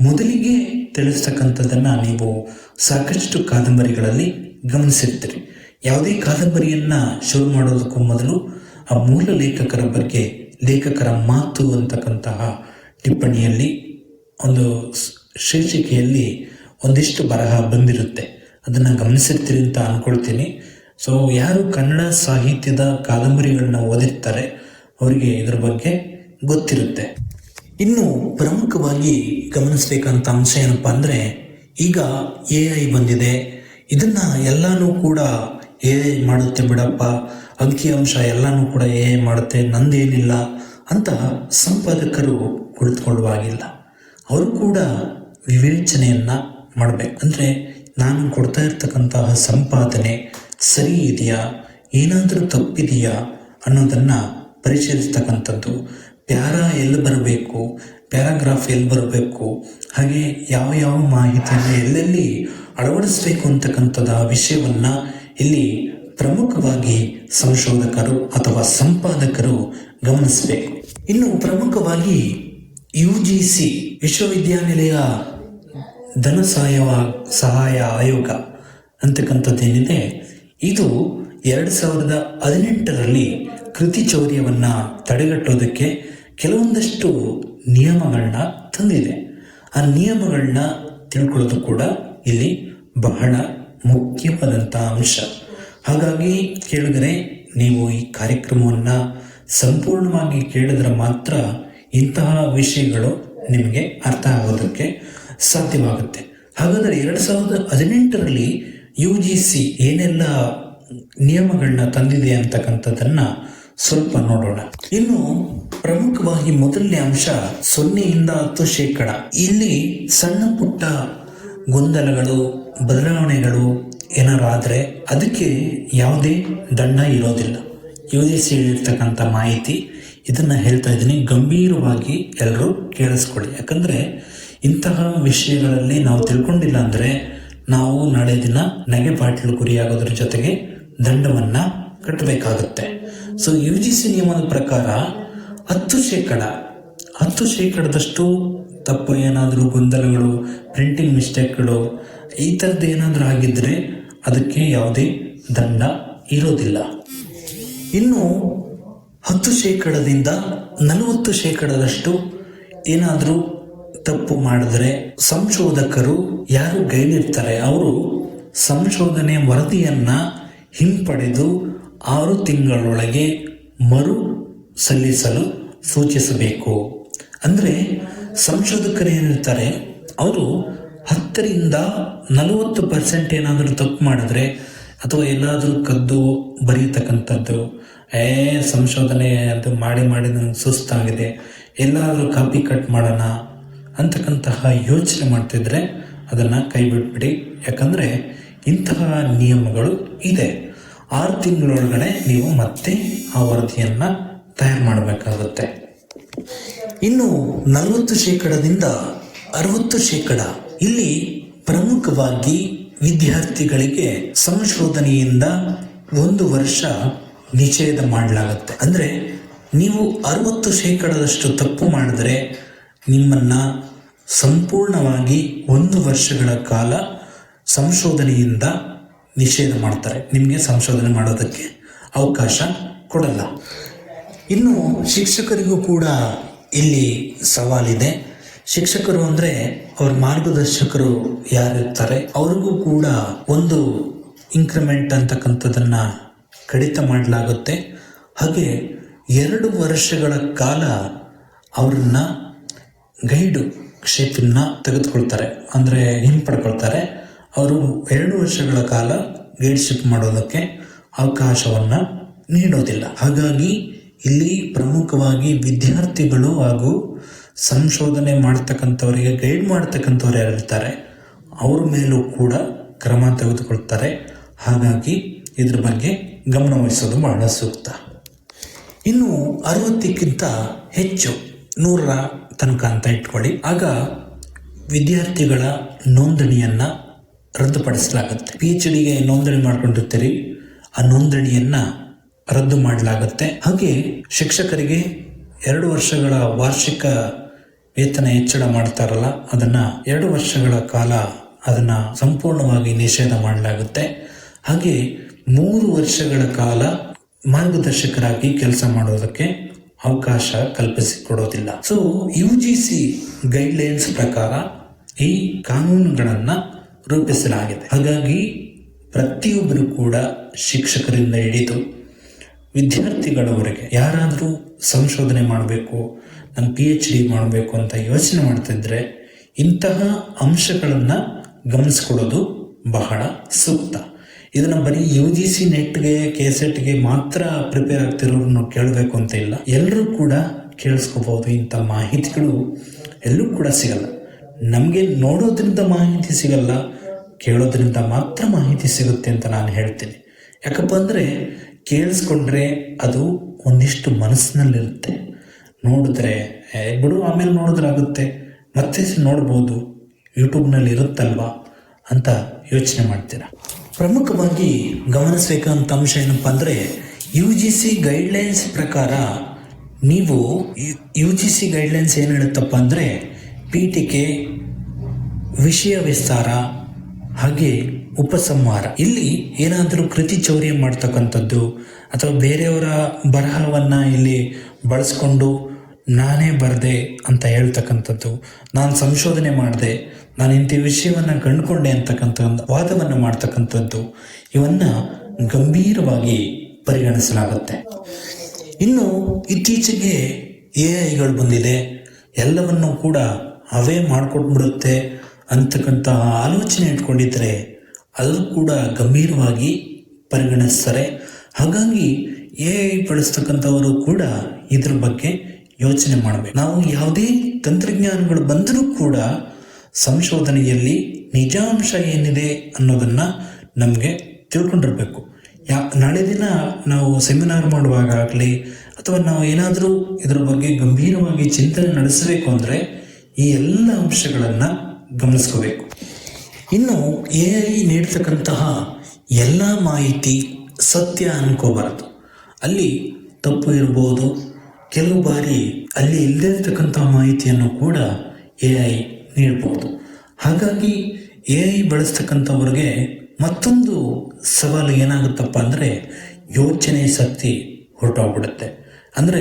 [SPEAKER 1] ಮೊದಲಿಗೆ ತಿಳಿಸ್ತಕ್ಕಂಥದ್ದನ್ನ ನೀವು ಸಾಕಷ್ಟು ಕಾದಂಬರಿಗಳಲ್ಲಿ ಗಮನಿಸಿರ್ತೀರಿ. ಯಾವುದೇ ಕಾದಂಬರಿಯನ್ನ ಶುರು ಮಾಡೋದಕ್ಕೂ ಮೊದಲು ಆ ಮೂಲ ಲೇಖಕರ ಬಗ್ಗೆ, ಲೇಖಕರ ಮಾತು ಅಂತಕ್ಕಂತಹ ಟಿಪ್ಪಣಿಯಲ್ಲಿ ಒಂದು ಶೀರ್ಷಿಕೆಯಲ್ಲಿ ಒಂದಿಷ್ಟು ಬರಹ ಬಂದಿರುತ್ತೆ. ಅದನ್ನು ಗಮನಿಸಿರ್ತೀರಿ ಅಂತ ಅಂದ್ಕೊಳ್ತೀನಿ. ಯಾರು ಕನ್ನಡ ಸಾಹಿತ್ಯದ ಕಾದಂಬರಿಗಳನ್ನ ಓದಿರ್ತಾರೆ ಅವರಿಗೆ ಇದರ ಬಗ್ಗೆ ಗೊತ್ತಿರುತ್ತೆ. ಇನ್ನು ಪ್ರಮುಖವಾಗಿ ಗಮನಿಸಬೇಕಂತ ಅಂಶ ಏನಪ್ಪ ಅಂದರೆ, ಈಗ AI ಬಂದಿದೆ, ಇದನ್ನ ಎಲ್ಲನೂ ಕೂಡ AI ಮಾಡುತ್ತೆ ಬಿಡಪ್ಪ, ಅಂಕಿಅಂಶ ಎಲ್ಲನೂ ಕೂಡ AI ಮಾಡುತ್ತೆ, ನಂದೇನಿಲ್ಲ ಅಂತ ಸಂಪಾದಕರು ಕುಳಿತುಕೊಳ್ಳುವಾಗಿಲ್ಲ. ಅವರು ಕೂಡ ವಿವೇಚನೆಯನ್ನ ಮಾಡಬೇಕು. ಅಂದರೆ ನಾನು ಕೊಡ್ತಾ ಇರ್ತಕ್ಕಂತಹ ಸಂಪಾದನೆ ಸರಿ ಇದೆಯಾ, ಏನಾದರೂ ತಪ್ಪಿದೆಯಾ ಅನ್ನೋದನ್ನು ಪರಿಶೀಲಿಸ್ತಕ್ಕಂಥದ್ದು. ಪ್ಯಾರಾ ಎಲ್ಲಿ ಬರಬೇಕು, ಪ್ಯಾರಾಗ್ರಾಫ್ ಎಲ್ಲಿ ಬರಬೇಕು, ಹಾಗೆ ಯಾವ ಯಾವ ಮಾಹಿತಿಯನ್ನು ಎಲ್ಲೆಲ್ಲಿ ಅಳವಡಿಸಬೇಕು ಅಂತಕ್ಕಂಥದ್ದು ವಿಷಯವನ್ನು ಇಲ್ಲಿ ಪ್ರಮುಖವಾಗಿ ಸಂಶೋಧಕರು ಅಥವಾ ಸಂಪಾದಕರು ಗಮನಿಸಬೇಕು. ಇನ್ನು ಪ್ರಮುಖವಾಗಿ UGC ವಿಶ್ವವಿದ್ಯಾನಿಲಯ ಧನ ಸಹಾಯ ಆಯೋಗ ಅಂತಕ್ಕಂಥದ್ದೇನಿದೆ, ಇದು 2018ರಲ್ಲಿ ಕೃತಿಚೌರ್ಯವನ್ನು ತಡೆಗಟ್ಟೋದಕ್ಕೆ ಕೆಲವೊಂದಷ್ಟು ನಿಯಮಗಳನ್ನ ತಂದಿದೆ. ಆ ನಿಯಮಗಳನ್ನ ತಿಳ್ಕೊಳ್ಳೋದು ಕೂಡ ಇಲ್ಲಿ ಬಹಳ ಮುಖ್ಯವಾದಂಥ ಅಂಶ. ಹಾಗಾಗಿ ಕೇಳಿದರೆ ನೀವು ಈ ಕಾರ್ಯಕ್ರಮವನ್ನು ಸಂಪೂರ್ಣವಾಗಿ ಕೇಳಿದ್ರೆ ಮಾತ್ರ ಇಂತಹ ವಿಷಯಗಳು ನಿಮಗೆ ಅರ್ಥ ಆಗೋದಕ್ಕೆ ಸಾಧ್ಯವಾಗುತ್ತೆ. ಹಾಗಾದರೆ 2018ರಲ್ಲಿ UGC ಏನೆಲ್ಲ ನಿಯಮಗಳನ್ನ ತಂದಿದೆ ಅಂತಕ್ಕಂಥದ್ದನ್ನ ಸ್ವಲ್ಪ ನೋಡೋಣ. ಇನ್ನು ಪ್ರಮುಖವಾಗಿ ಮೊದಲನೇ ಅಂಶ 0ಯಿಂದ 10%. ಇಲ್ಲಿ ಸಣ್ಣ ಪುಟ್ಟ ಗೊಂದಲಗಳು, ಬದಲಾವಣೆಗಳು ಏನಾರು ಆದರೆ ಅದಕ್ಕೆ ಯಾವುದೇ ದಂಡ ಇರೋದಿಲ್ಲ. UGC ಹೇಳಿರ್ತಕ್ಕಂಥ ಮಾಹಿತಿ ಇದನ್ನ ಹೇಳ್ತಾ ಇದ್ದೀನಿ, ಗಂಭೀರವಾಗಿ ಎಲ್ಲರೂ ಕೇಳಿಸ್ಕೊಳ್ಳಿ. ಯಾಕಂದ್ರೆ ಇಂತಹ ವಿಷಯಗಳಲ್ಲಿ ನಾವು ತಿಳ್ಕೊಂಡಿಲ್ಲ ಅಂದ್ರೆ ನಾವು ನಾಳೆ ದಿನ ನಗೆ ಬಾಟ್ಲು ಗುರಿಯಾಗೋದ್ರ ಜೊತೆಗೆ ದಂಡವನ್ನ ಕಟ್ಟಬೇಕಾಗುತ್ತೆ. ಸೊ UGC ನಿಯಮದ ಪ್ರಕಾರ 10%ದಷ್ಟು ತಪ್ಪು ಏನಾದರೂ ಗೊಂದಲಗಳು, ಪ್ರಿಂಟಿಂಗ್ ಮಿಸ್ಟೇಕ್ಗಳು ಈ ಥರದ್ದು ಏನಾದರೂ ಆಗಿದ್ರೆ ಅದಕ್ಕೆ ಯಾವುದೇ ದಂಡ ಇರೋದಿಲ್ಲ. ಇನ್ನು 10%ದಿಂದ 40%ದಷ್ಟು ಏನಾದರೂ ತಪ್ಪು ಮಾಡಿದ್ರೆ ಸಂಶೋಧಕರು ಯಾರು ಗೈಡ್ ಇರ್ತಾರೆ ಅವರು ಸಂಶೋಧನೆ ವರದಿಯನ್ನ ಹಿಂಪಡೆದು 6 ತಿಂಗಳೊಳಗೆ ಮರು ಸಲ್ಲಿಸಲು ಸೂಚಿಸಬೇಕು. ಅಂದ್ರೆ ಸಂಶೋಧಕರು ಏನಿರ್ತಾರೆ ಅವರು 10ರಿಂದ 40% ಏನಾದರೂ ತಪ್ಪು ಮಾಡಿದ್ರೆ ಅಥವಾ ಎಲ್ಲಾದರೂ ಕದ್ದು ಬರೀತಕ್ಕಂಥದ್ದು, ಸಂಶೋಧನೆ ಅದು ಮಾಡಿ ನನಗೆ ಸುಸ್ತಾಗಿದೆ, ಎಲ್ಲಾದರೂ ಕಾಪಿ ಕಟ್ ಮಾಡೋಣ ಅಂತಕ್ಕಂತಹ ಯೋಚನೆ ಮಾಡ್ತಿದ್ರೆ ಅದನ್ನು ಕೈ ಬಿಟ್ಬಿಡಿ. ಯಾಕಂದರೆ ಇಂತಹ ನಿಯಮಗಳು ಇದೆ. 6 ತಿಂಗಳೊಳಗಡೆ ನೀವು ಮತ್ತೆ ಆ ವರದಿಯನ್ನು ತಯಾರು ಮಾಡಬೇಕಾಗುತ್ತೆ. ಇನ್ನು 40%ದಿಂದ 60%, ಇಲ್ಲಿ ಪ್ರಮುಖವಾಗಿ ವಿದ್ಯಾರ್ಥಿಗಳಿಗೆ ಸಂಶೋಧನೆಯಿಂದ 1 ವರ್ಷ ನಿಷೇಧ ಮಾಡಲಾಗುತ್ತೆ. ಅಂದರೆ ನೀವು 60%ದಷ್ಟು ತಪ್ಪು ಮಾಡಿದ್ರೆ ನಿಮ್ಮನ್ನ ಸಂಪೂರ್ಣವಾಗಿ 1 ವರ್ಷಗಳ ಕಾಲ ಸಂಶೋಧನೆಯಿಂದ ನಿಷೇಧ ಮಾಡ್ತಾರೆ. ನಿಮಗೆ ಸಂಶೋಧನೆ ಮಾಡೋದಕ್ಕೆ ಅವಕಾಶ ಕೊಡಲ್ಲ. ಇನ್ನು ಶಿಕ್ಷಕರಿಗೂ ಕೂಡ ಇಲ್ಲಿ ಸವಾಲಿದೆ. ಶಿಕ್ಷಕರು ಅಂದರೆ ಅವ್ರ ಮಾರ್ಗದರ್ಶಕರು ಯಾರಿರ್ತಾರೆ ಅವ್ರಿಗೂ ಕೂಡ ಒಂದು ಇನ್ಕ್ರಿಮೆಂಟ್ ಅಂತಕ್ಕಂಥದ್ದನ್ನ ಕಡಿತ ಮಾಡಲಾಗುತ್ತೆ. ಹಾಗೆ 2 ವರ್ಷಗಳ ಕಾಲ ಅವ್ರನ್ನ ಗೈಡು ಕ್ಷೇತ್ರನ ತೆಗೆದುಕೊಳ್ತಾರೆ, ಅಂದರೆ ಹಿಂಪಡ್ಕೊಳ್ತಾರೆ. ಅವರು 2 ವರ್ಷಗಳ ಕಾಲ ಗೈಡ್ಶಿಪ್ ಮಾಡೋದಕ್ಕೆ ಅವಕಾಶವನ್ನು ನೀಡೋದಿಲ್ಲ. ಹಾಗಾಗಿ ಇಲ್ಲಿ ಪ್ರಮುಖವಾಗಿ ವಿದ್ಯಾರ್ಥಿಗಳು ಹಾಗೂ ಸಂಶೋಧನೆ ಮಾಡ್ತಕ್ಕಂಥವರಿಗೆ ಗೈಡ್ ಮಾಡ್ತಕ್ಕಂಥವ್ರು ಯಾರಿರ್ತಾರೆ ಅವ್ರ ಮೇಲೂ ಕೂಡ ಕ್ರಮ ತೆಗೆದುಕೊಳ್ತಾರೆ. ಹಾಗಾಗಿ ಇದ್ರ ಬಗ್ಗೆ ಗಮನ ವಹಿಸೋದು ಬಹಳ ಸೂಕ್ತ. ಇನ್ನು 60ಕ್ಕಿಂತ ಹೆಚ್ಚು 100ರ ತನಕ ಅಂತ ಇಟ್ಕೊಳ್ಳಿ. ಆಗ ವಿದ್ಯಾರ್ಥಿಗಳ ನೋಂದಣಿಯನ್ನು ರದ್ದುಪಡಿಸಲಾಗುತ್ತೆ. PhDಗೆ ನೋಂದಣಿ ಮಾಡ್ಕೊಂಡಿರ್ತೀರಿ, ಆ ನೋಂದಣಿಯನ್ನು ರದ್ದು ಮಾಡಲಾಗುತ್ತೆ. ಹಾಗೆ ಶಿಕ್ಷಕರಿಗೆ 2 ವರ್ಷಗಳ ವಾರ್ಷಿಕ ವೇತನ ಹೆಚ್ಚಳ ಮಾಡ್ತಾರಲ್ಲ ಅದನ್ನು 2 ವರ್ಷಗಳ ಕಾಲ ಅದನ್ನು ಸಂಪೂರ್ಣವಾಗಿ ನಿಷೇಧ ಮಾಡಲಾಗುತ್ತೆ. ಹಾಗೆ 3 ವರ್ಷಗಳ ಕಾಲ ಮಾರ್ಗದರ್ಶಕರಾಗಿ ಕೆಲಸ ಮಾಡೋದಕ್ಕೆ ಅವಕಾಶ ಕಲ್ಪಿಸಿಕೊಡೋದಿಲ್ಲ. ಸೊ UGC ಗೈಡ್ಲೈನ್ಸ್ ಪ್ರಕಾರ ಈ ಕಾನೂನುಗಳನ್ನು ರೂಪಿಸಲಾಗಿದೆ. ಹಾಗಾಗಿ ಪ್ರತಿಯೊಬ್ಬರು ಕೂಡ ಶಿಕ್ಷಕರಿಂದ ಹಿಡಿದು ವಿದ್ಯಾರ್ಥಿಗಳವರೆಗೆ ಯಾರಾದರೂ ಸಂಶೋಧನೆ ಮಾಡಬೇಕು, ನಾನು PhD ಮಾಡಬೇಕು ಅಂತ ಯೋಚನೆ ಮಾಡ್ತಿದ್ರೆ ಇಂತಹ ಅಂಶಗಳನ್ನು ಗಮನಿಸ್ಕೊಡೋದು ಬಹಳ ಸೂಕ್ತ. ಇದನ್ನು ಬರೀ UGC ನೆಟ್ಗೆ KSETಗೆ ಮಾತ್ರ ಪ್ರಿಪೇರ್ ಆಗ್ತಿರೋರನ್ನು ಕೇಳಬೇಕು ಅಂತ ಇಲ್ಲ, ಎಲ್ಲರೂ ಕೂಡ ಕೇಳಿಸ್ಕೋಬಹುದು. ಇಂಥ ಮಾಹಿತಿಗಳು ಎಲ್ಲೂ ಕೂಡ ಸಿಗಲ್ಲ. ನಮಗೆ ನೋಡೋದ್ರಿಂದ ಮಾಹಿತಿ ಸಿಗಲ್ಲ, ಕೇಳೋದ್ರಿಂದ ಮಾತ್ರ ಮಾಹಿತಿ ಸಿಗುತ್ತೆ ಅಂತ ನಾನು ಹೇಳ್ತೀನಿ. ಯಾಕಪ್ಪ ಅಂದರೆ ಕೇಳಿಸ್ಕೊಂಡ್ರೆ ಅದು ಒಂದಿಷ್ಟು ಮನಸ್ಸಿನಲ್ಲಿರುತ್ತೆ. ನೋಡಿದ್ರೆ ಬಿಡು ಆಮೇಲೆ ನೋಡಿದ್ರಾಗುತ್ತೆ, ಮತ್ತೆ ನೋಡ್ಬೋದು, ಯೂಟ್ಯೂಬ್ನಲ್ಲಿ ಇರುತ್ತಲ್ವಾ ಅಂತ ಯೋಚನೆ ಮಾಡ್ತೀರಾ. ಪ್ರಮುಖವಾಗಿ ಗಮನಿಸಬೇಕಂತ ಅಂಶ ಏನಪ್ಪ ಅಂದರೆ UGC ಗೈಡ್ಲೈನ್ಸ್ ಪ್ರಕಾರ ನೀವು UGC ಗೈಡ್ಲೈನ್ಸ್ ಏನು ಹೇಳುತ್ತಪ್ಪ ಅಂದರೆ ಪೀಠಿಕೆ, ವಿಷಯ ವಿಸ್ತಾರ ಹಾಗೆ ಉಪಸಂಹಾರ. ಇಲ್ಲಿ ಏನಾದರೂ ಕೃತಿ ಚೌರ್ಯ ಮಾಡ್ತಕ್ಕಂಥದ್ದು ಅಥವಾ ಬೇರೆಯವರ ಬರಹವನ್ನು ಇಲ್ಲಿ ಬಳಸ್ಕೊಂಡು ನಾನೇ ಬರದೆ ಅಂತ ಹೇಳ್ತಕ್ಕಂಥದ್ದು, ನಾನು ಸಂಶೋಧನೆ ಮಾಡಿದೆ, ನಾನು ಇಂಥ ವಿಷಯವನ್ನು ಕಂಡುಕೊಂಡೆ ಅಂತಕ್ಕಂಥ ವಾದವನ್ನು ಮಾಡ್ತಕ್ಕಂಥದ್ದು, ಇವನ್ನ ಗಂಭೀರವಾಗಿ ಪರಿಗಣಿಸಲಾಗುತ್ತೆ. ಇನ್ನು ಇತ್ತೀಚೆಗೆ AI ಬಂದಿದೆ, ಎಲ್ಲವನ್ನು ಕೂಡ ಅವೇ ಮಾಡಿಕೊಟ್ಬಿಡುತ್ತೆ ಅಂತಕ್ಕಂಥ ಆಲೋಚನೆ ಇಟ್ಕೊಂಡಿದ್ರೆ ಅದು ಕೂಡ ಗಂಭೀರವಾಗಿ ಪರಿಗಣಿಸ್ತಾರೆ. ಹಾಗಾಗಿ AI ಬಳಸ್ತಕ್ಕಂಥವರು ಕೂಡ ಇದ್ರ ಬಗ್ಗೆ ಯೋಚನೆ ಮಾಡಬೇಕು. ನಾವು ಯಾವುದೇ ತಂತ್ರಜ್ಞಾನಗಳು ಬಂದರೂ ಕೂಡ ಸಂಶೋಧನೆಯಲ್ಲಿ ನಿಜಾಂಶ ಏನಿದೆ ಅನ್ನೋದನ್ನ ನಮಗೆ ತಿಳ್ಕೊಂಡಿರ್ಬೇಕು. ನಾಳೆ ದಿನ ನಾವು ಸೆಮಿನಾರ್ ಮಾಡುವಾಗಲಿ ಅಥವಾ ನಾವು ಏನಾದರೂ ಇದರ ಬಗ್ಗೆ ಗಂಭೀರವಾಗಿ ಚಿಂತನೆ ನಡೆಸಬೇಕು ಅಂದರೆ ಈ ಎಲ್ಲ ಅಂಶಗಳನ್ನು ಗಮನಿಸ್ಕೋಬೇಕು. ಇನ್ನು AI ನೀಡ್ತಕ್ಕಂತಹ ಎಲ್ಲ ಮಾಹಿತಿ ಸತ್ಯ ಅನ್ಕೋಬಾರದು. ಅಲ್ಲಿ ತಪ್ಪು ಇರ್ಬೋದು, ಕೆಲವು ಬಾರಿ ಅಲ್ಲಿ ಇಲ್ಲದೇ ಇರ್ತಕ್ಕಂತಹ ಮಾಹಿತಿಯನ್ನು ಕೂಡ AI ನೀಡ್ಬೋದು. ಹಾಗಾಗಿ AI ಬಳಸ್ತಕ್ಕಂಥವ್ರಿಗೆ ಮತ್ತೊಂದು ಸವಾಲು ಏನಾಗುತ್ತಪ್ಪ ಅಂದರೆ ಯೋಚನೆ ಶಕ್ತಿ ಹೊರಟೋಗ್ಬಿಡುತ್ತೆ. ಅಂದರೆ